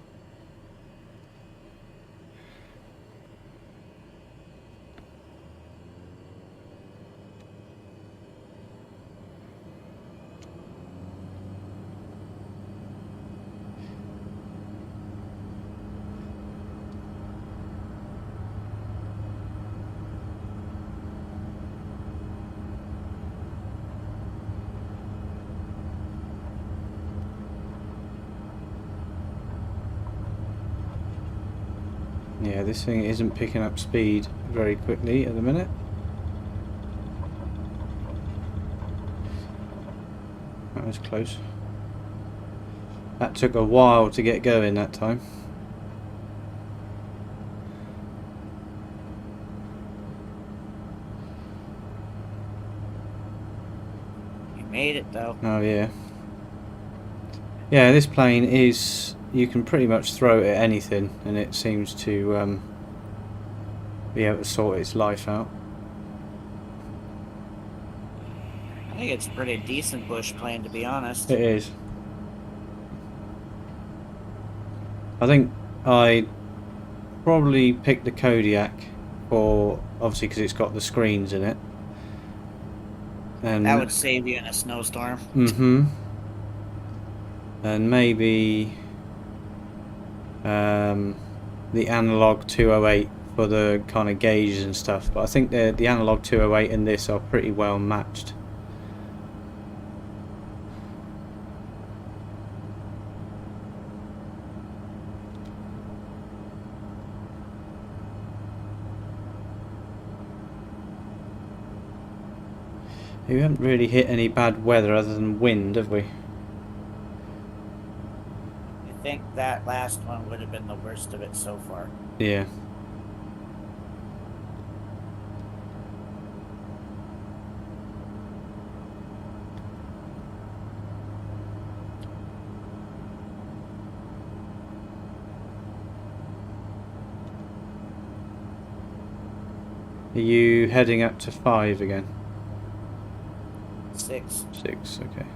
S1: Yeah, this thing isn't picking up speed very quickly at the minute. That was close. That took a while to get going that time.
S2: You made it, though.
S1: Oh yeah. Yeah, this plane is, you can pretty much throw it at anything and it seems to be able to sort its life out.
S2: I think it's a pretty decent bush plane, to be honest.
S1: It is. I think I probably picked the Kodiak for, obviously because it's got the screens in it. And
S2: That would save you in a snowstorm.
S1: mm-hmm. And maybe the analog 208 for the kind of gauges and stuff, but I think the analog 208 and this are pretty well matched. We haven't really hit any bad weather other than wind, have we?
S2: I think that last one would have been the worst of it so far.
S1: Yeah. Are you heading up to 5 again?
S2: 6.
S1: 6, okay.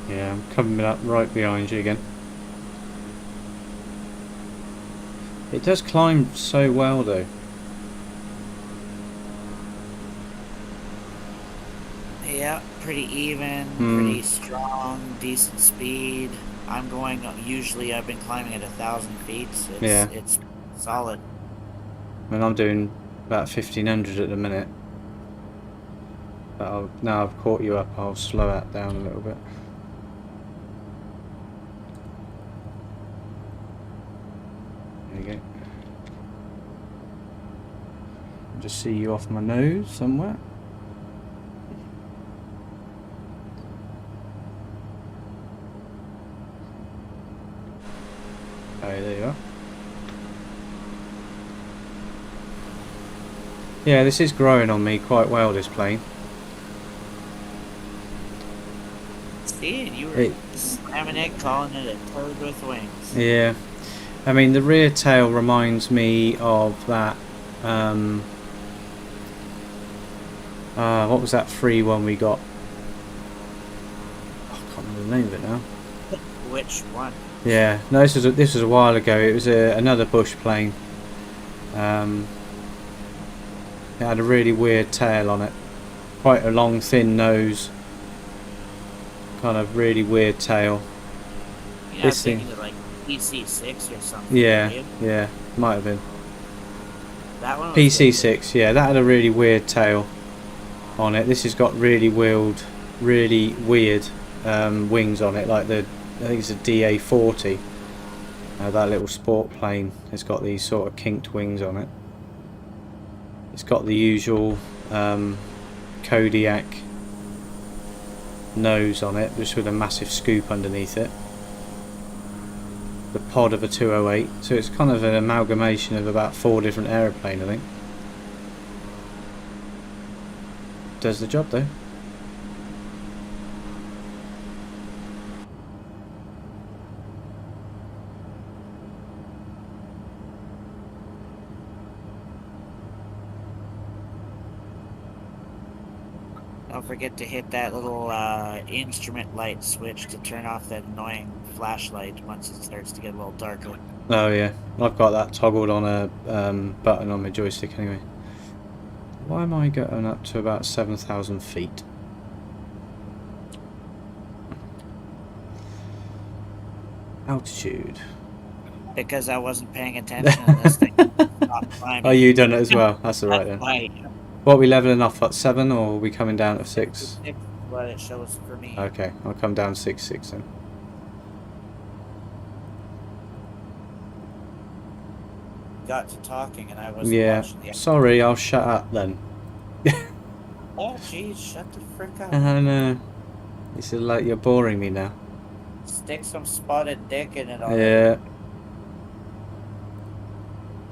S1: Yeah, I'm coming up right behind you again. It does climb so well though.
S2: Yeah, pretty even, pretty strong, decent speed. I'm going, usually I've been climbing at 1,000 feet, so
S1: Yeah.
S2: it's solid.
S1: I mean, I'm doing about 1500 at the minute. But now I've caught you up, I'll slow that down a little bit. you go. Just see you off my nose somewhere. Oh, there you are. Yeah, this is growing on me quite well, this plane.
S2: See, you were slamming it, calling it a turd with wings.
S1: Yeah. I mean, the rear tail reminds me of that, what was that free one we got? Oh, I can't remember the name of it now.
S2: Which one?
S1: Yeah, no, this was a while ago. It was another bush plane. It had a really weird tail on it, quite a long, thin nose, kind of really weird tail.
S2: Yeah,
S1: This
S2: I'm
S1: thing,
S2: thinking of like PC6 or something.
S1: yeah, might have been
S2: That one was
S1: PC6. Yeah, that had a really weird tail on it. This has got really weird wings on it, like I think it's a DA40. That little sport plane has got these sort of kinked wings on it. It's got the usual Kodiak nose on it, just with a massive scoop underneath it. The pod of a 208, so it's kind of an amalgamation of about 4 different aeroplanes, I think. Does the job though.
S2: Don't forget to hit that little instrument light switch to turn off that annoying flashlight once it starts to get a little darker.
S1: Oh yeah, I've got that toggled on a button on my joystick anyway. Why am I going up to about 7,000 feet? Altitude.
S2: Because I wasn't paying attention to this thing. Stop climbing.
S1: Oh, you done it as well. That's alright then.
S2: That's right.
S1: What are we leveling off at 7, or are we coming down at 6?
S2: 6 is what it shows for me.
S1: Okay, I'll come down 6 then.
S2: Got to talking and I was watching the...
S1: Sorry, I'll shut up then.
S2: Oh jeez, shut the frick up.
S1: I know. This is like you're boring me now.
S2: Stick some spotted dick in it already.
S1: Yeah.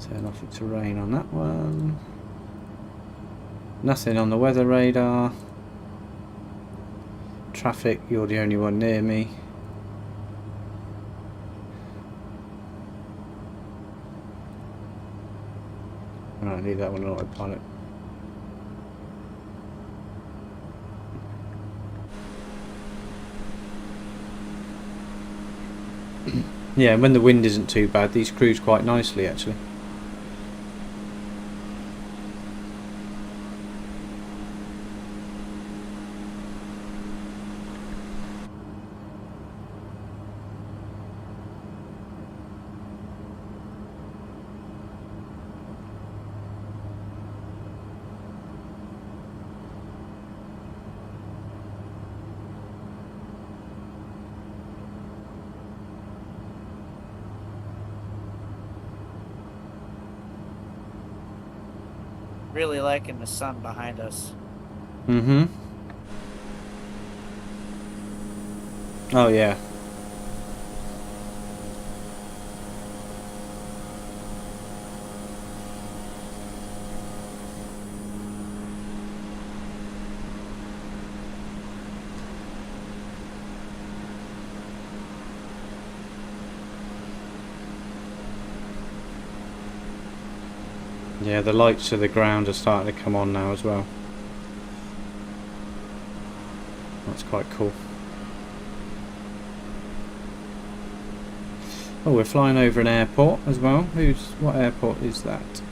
S1: Turn off the terrain on that one. Nothing on the weather radar. Traffic, you're the only one near me. Alright, leave that one on autopilot. Yeah, when the wind isn't too bad, these cruise quite nicely actually.
S2: Really liking the sun behind us.
S1: Mm-hmm. Oh yeah. Yeah, the lights to the ground are starting to come on now as well. That's quite cool. Oh, we're flying over an airport as well. What airport is that?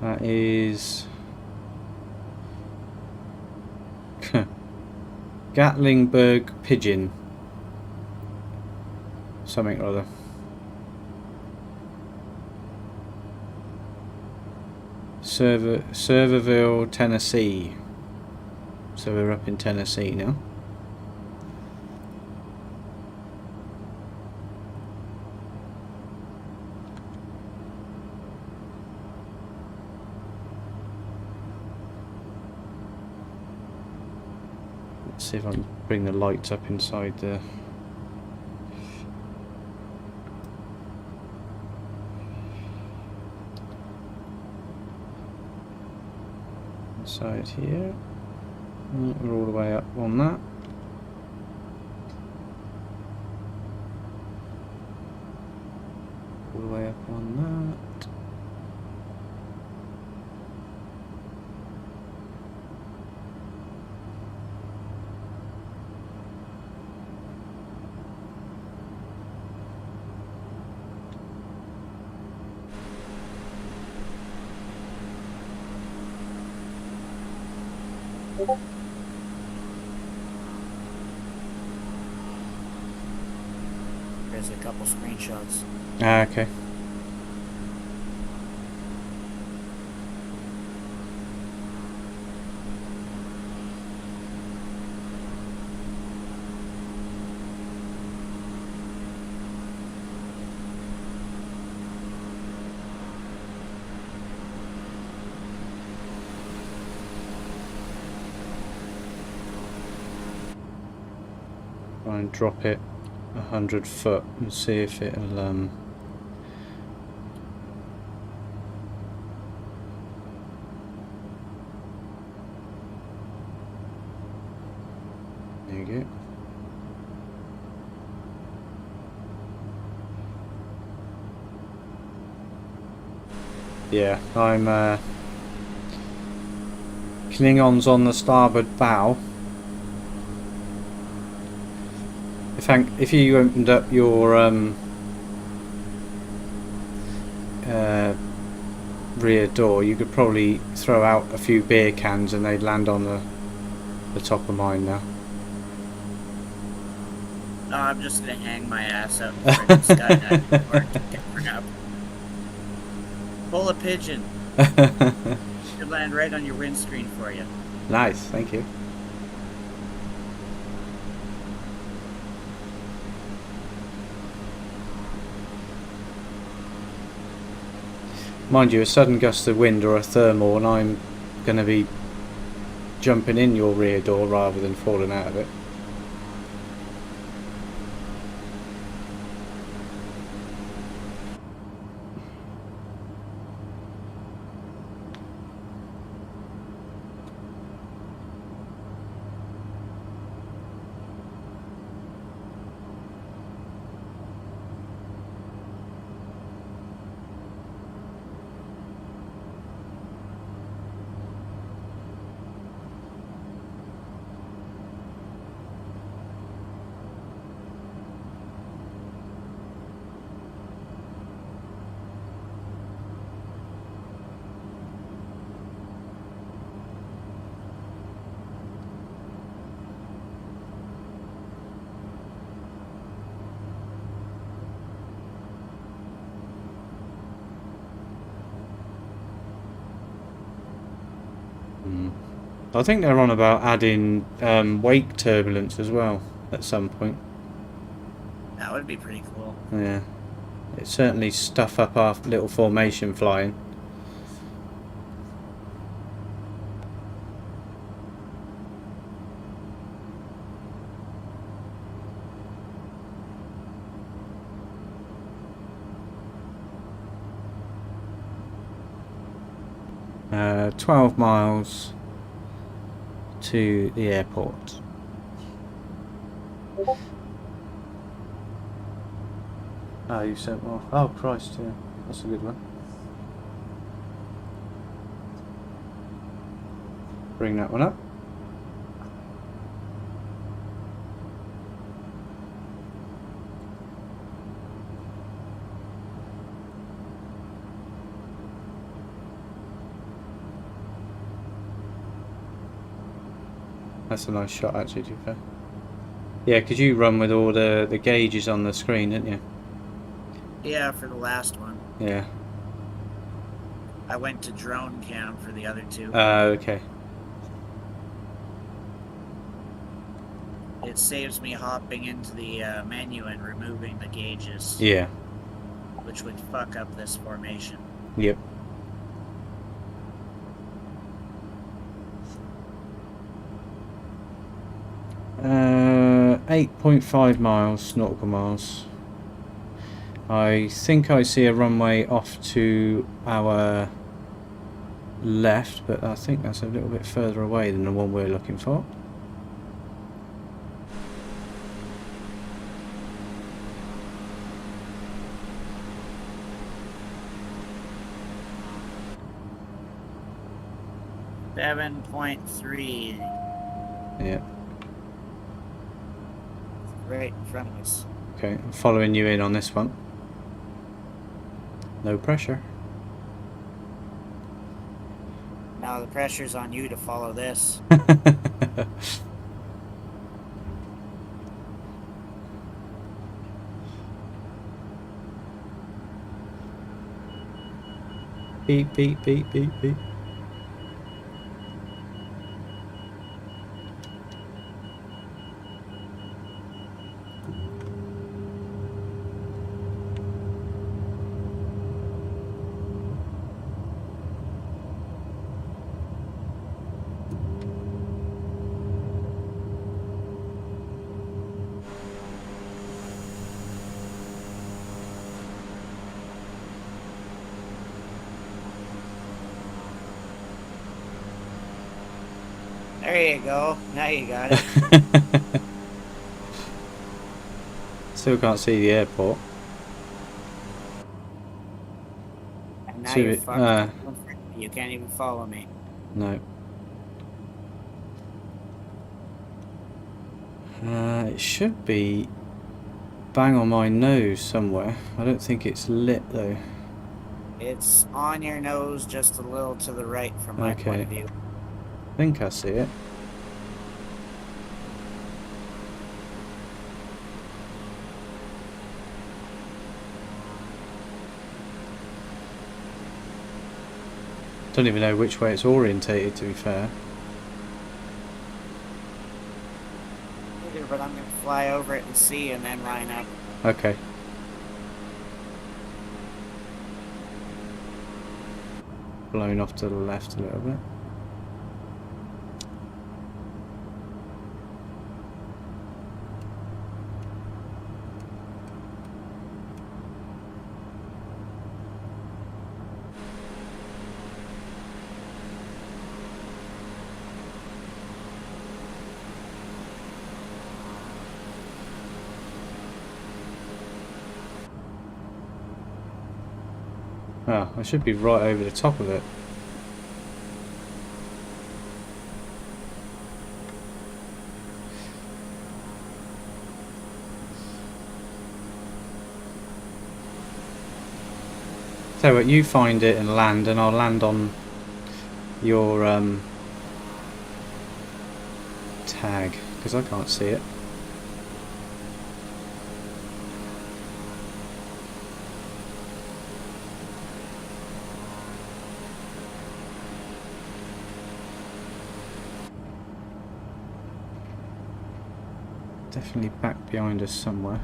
S1: That is Gatlinburg Pigeon. Something or other. Serverville, Tennessee. So we're up in Tennessee now. Let's see if I can bring the lights up inside the... inside here. We're all the way up on that. All the way up on that.
S2: There's a couple screenshots.
S1: Ah, okay. Try and drop it 100 foot and see if it'll there you go. Yeah, I'm Klingons on the starboard bow. If you opened up your rear door, you could probably throw out a few beer cans and they'd land on the top of mine now.
S2: No, I'm just gonna hang my ass out in the freaking skydive before I get bring up. Pull a pigeon. Should land right on your windscreen for you.
S1: Nice, thank you. Mind you, a sudden gust of wind or a thermal and I'm going to be jumping in your rear door rather than falling out of it. I think they're on about adding wake turbulence as well at some point.
S2: That would be pretty cool.
S1: Yeah, it's certainly stuff up our little formation flying. Uh, 12 miles to the airport. Oh, you sent off. Oh, Christ, yeah. That's a good one. Bring that one up. That's a nice shot, actually, to be fair. Yeah, because you run with all the gauges on the screen, didn't you?
S2: Yeah, for the last one.
S1: Yeah.
S2: I went to drone cam for the other two.
S1: Okay.
S2: It saves me hopping into the menu and removing the gauges.
S1: Yeah.
S2: Which would fuck up this formation.
S1: Yep. Uh, 8.5 miles, nautical miles. I think I see a runway off to our left, but I think that's a little bit further away than the one we're looking for.
S2: .3.
S1: Yeah.
S2: Right in front of us.
S1: Okay, I'm following you in on this one. No pressure.
S2: Now the pressure's on you to follow this.
S1: Beep, beep, beep, beep, beep.
S2: There you go. Now you got it.
S1: Still can't see the airport.
S2: And now
S1: So
S2: you're
S1: it-
S2: fucked. You can't even follow me.
S1: No. It should be bang on my nose somewhere. I don't think it's lit though.
S2: It's on your nose just a little to the right from my point of view.
S1: I think I see it. Don't even know which way it's orientated, to be fair.
S2: But I'm going to fly over it and see and then line up.
S1: Okay. Blown off to the left a little bit. Ah, I should be right over the top of it. So what, you find it and land, and I'll land on your tag, because I can't see it. Definitely back behind us somewhere.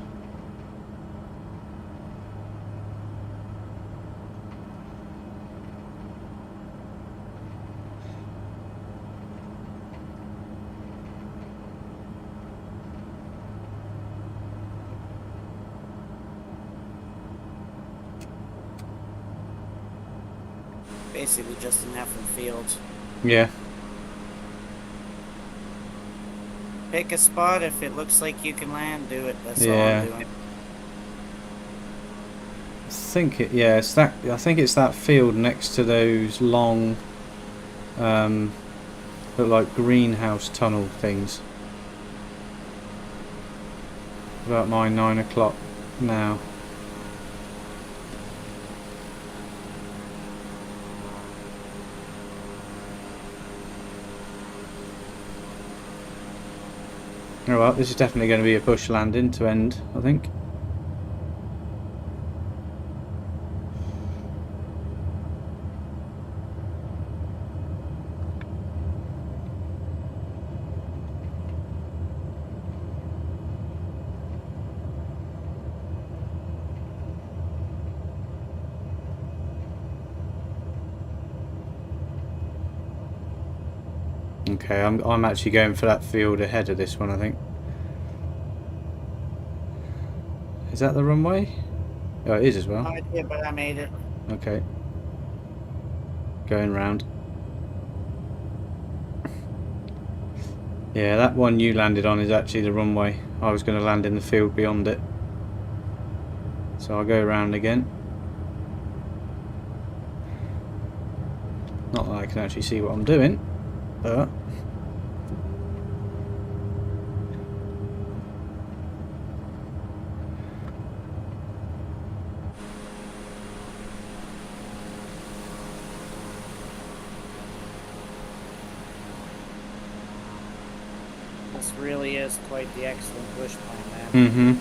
S2: Basically just an effing field.
S1: Yeah.
S2: Pick a spot. If it looks like you can land, do it. That's all
S1: Yeah.
S2: I'm doing.
S1: I think it. Yeah, it's that. I think it's that field next to those long, look like greenhouse tunnel things. About my 9 o'clock now. Oh well, this is definitely going to be a push landing to end, I think. Okay, I'm actually going for that field ahead of this one, I think. Is that the runway? Oh, it is as well.
S2: No idea, but I made it.
S1: Okay. Going round. Yeah, that one you landed on is actually the runway. I was going to land in the field beyond it. So I'll go around again. Not that I can actually see what I'm doing, but...
S2: This really is quite the excellent bush plan, man.
S1: Mm-hmm.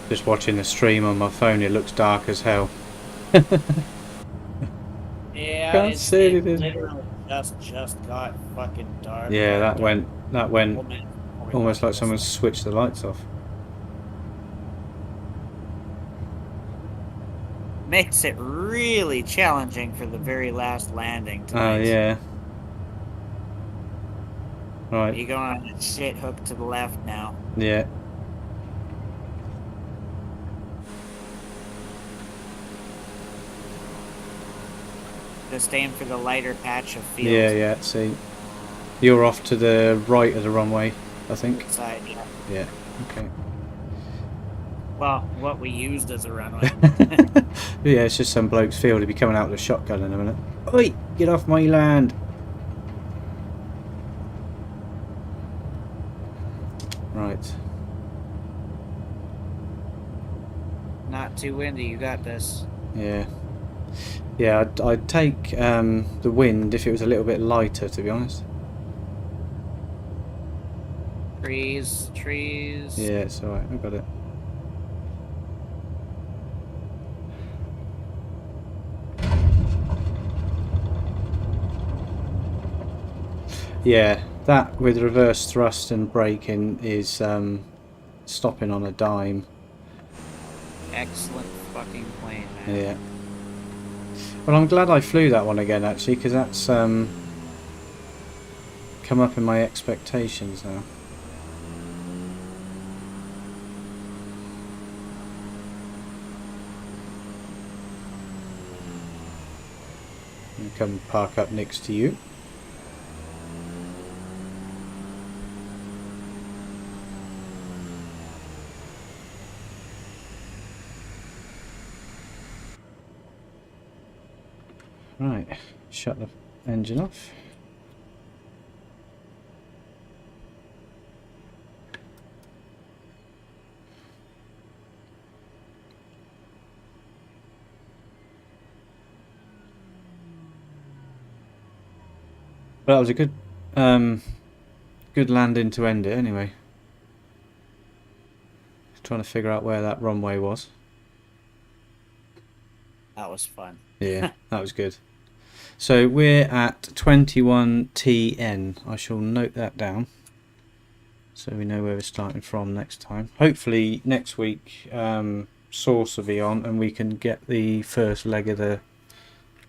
S1: Just watching the stream on my phone, it looks dark as hell.
S2: Yeah,
S1: Can't see
S2: it
S1: anything.
S2: literally just got fucking dark.
S1: Yeah, that went almost like someone
S2: this.
S1: switched the lights off.
S2: Makes it really challenging for the very last landing
S1: Oh,
S2: tonight.
S1: yeah. Right.
S2: You're going on a shit hook to the left now.
S1: Yeah.
S2: Just aim for the lighter patch of field.
S1: Yeah, see. You're off to the right of the runway, I think.
S2: Side, yeah.
S1: Yeah, okay.
S2: Well, what we used as a runway.
S1: Yeah, it's just some bloke's field. He'll be coming out with a shotgun in a minute. Oi! Get off my land! Right.
S2: Not too windy, you got this.
S1: Yeah. Yeah, I'd take the wind if it was a little bit lighter, to be honest.
S2: Trees.
S1: Yeah, it's alright. I got it. Yeah, that with reverse thrust and braking is stopping on a dime.
S2: Excellent fucking plane, man.
S1: Yeah. Well, I'm glad I flew that one again, actually, because that's come up in my expectations now. And come park up next to you. Right, shut the engine off. Well, that was a good landing to end it anyway. Trying to figure out where that runway was.
S2: That was fun.
S1: Yeah, that was good. So we're at 21 TN. I shall note that down so we know where we're starting from next time. Hopefully next week Source will be on and we can get the first leg of the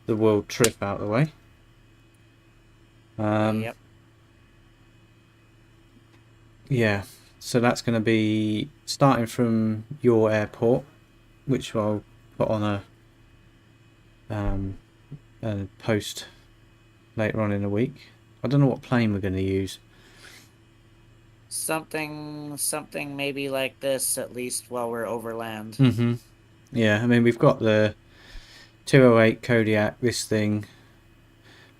S1: world trip out of the way.
S2: Yep.
S1: Yeah, so that's going to be starting from your airport, which I'll put on a post later on in the week. I don't know what plane we're going to use.
S2: Something maybe like this, at least while we're overland.
S1: Mm-hmm. Yeah, I mean, we've got the 208 Kodiak, this thing,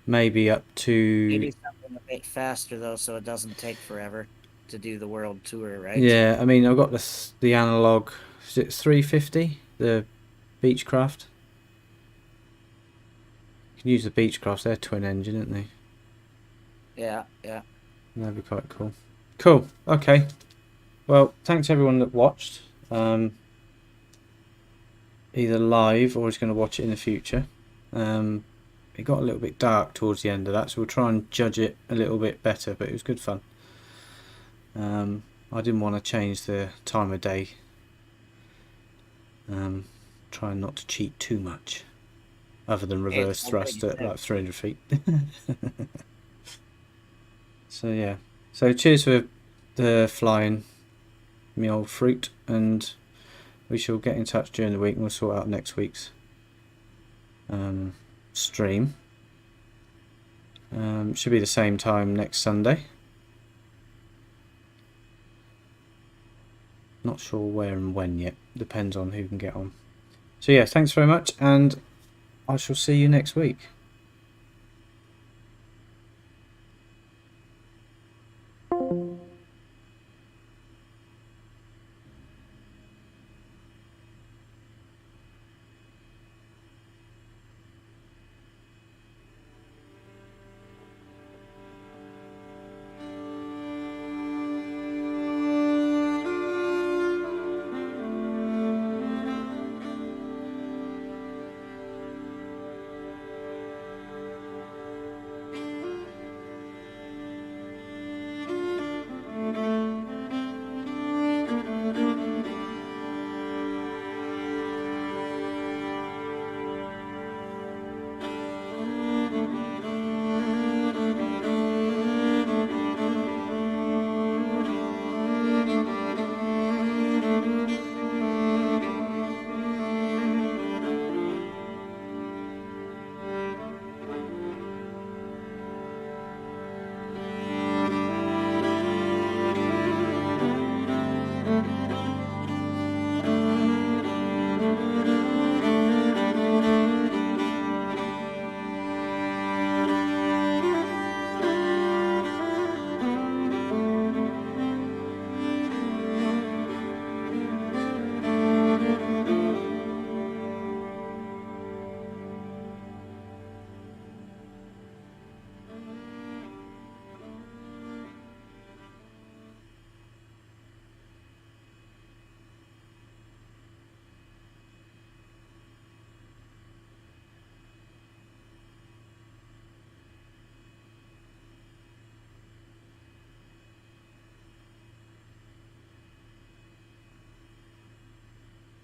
S1: maybe up to...
S2: Maybe something a bit faster, though, so it doesn't take forever to do the world tour, right?
S1: Yeah, I mean, I've got the analog, is it 350, the Beechcraft? You can use the Beechcraft, they're twin engine, aren't they?
S2: Yeah.
S1: That'd be quite cool. Cool, okay. Well, thanks everyone that watched. Either live or is going to watch it in the future. it got a little bit dark towards the end of that, so we'll try and judge it a little bit better, but it was good fun. I didn't want to change the time of day, trying not to cheat too much, other than reverse thrust at like 300 feet. So yeah, so cheers for the flying, me old fruit, and we shall get in touch during the week and we'll sort out next week's stream. Should be the same time next Sunday. Not sure where and when yet, depends on who can get on. So yeah, thanks very much, and I shall see you next week.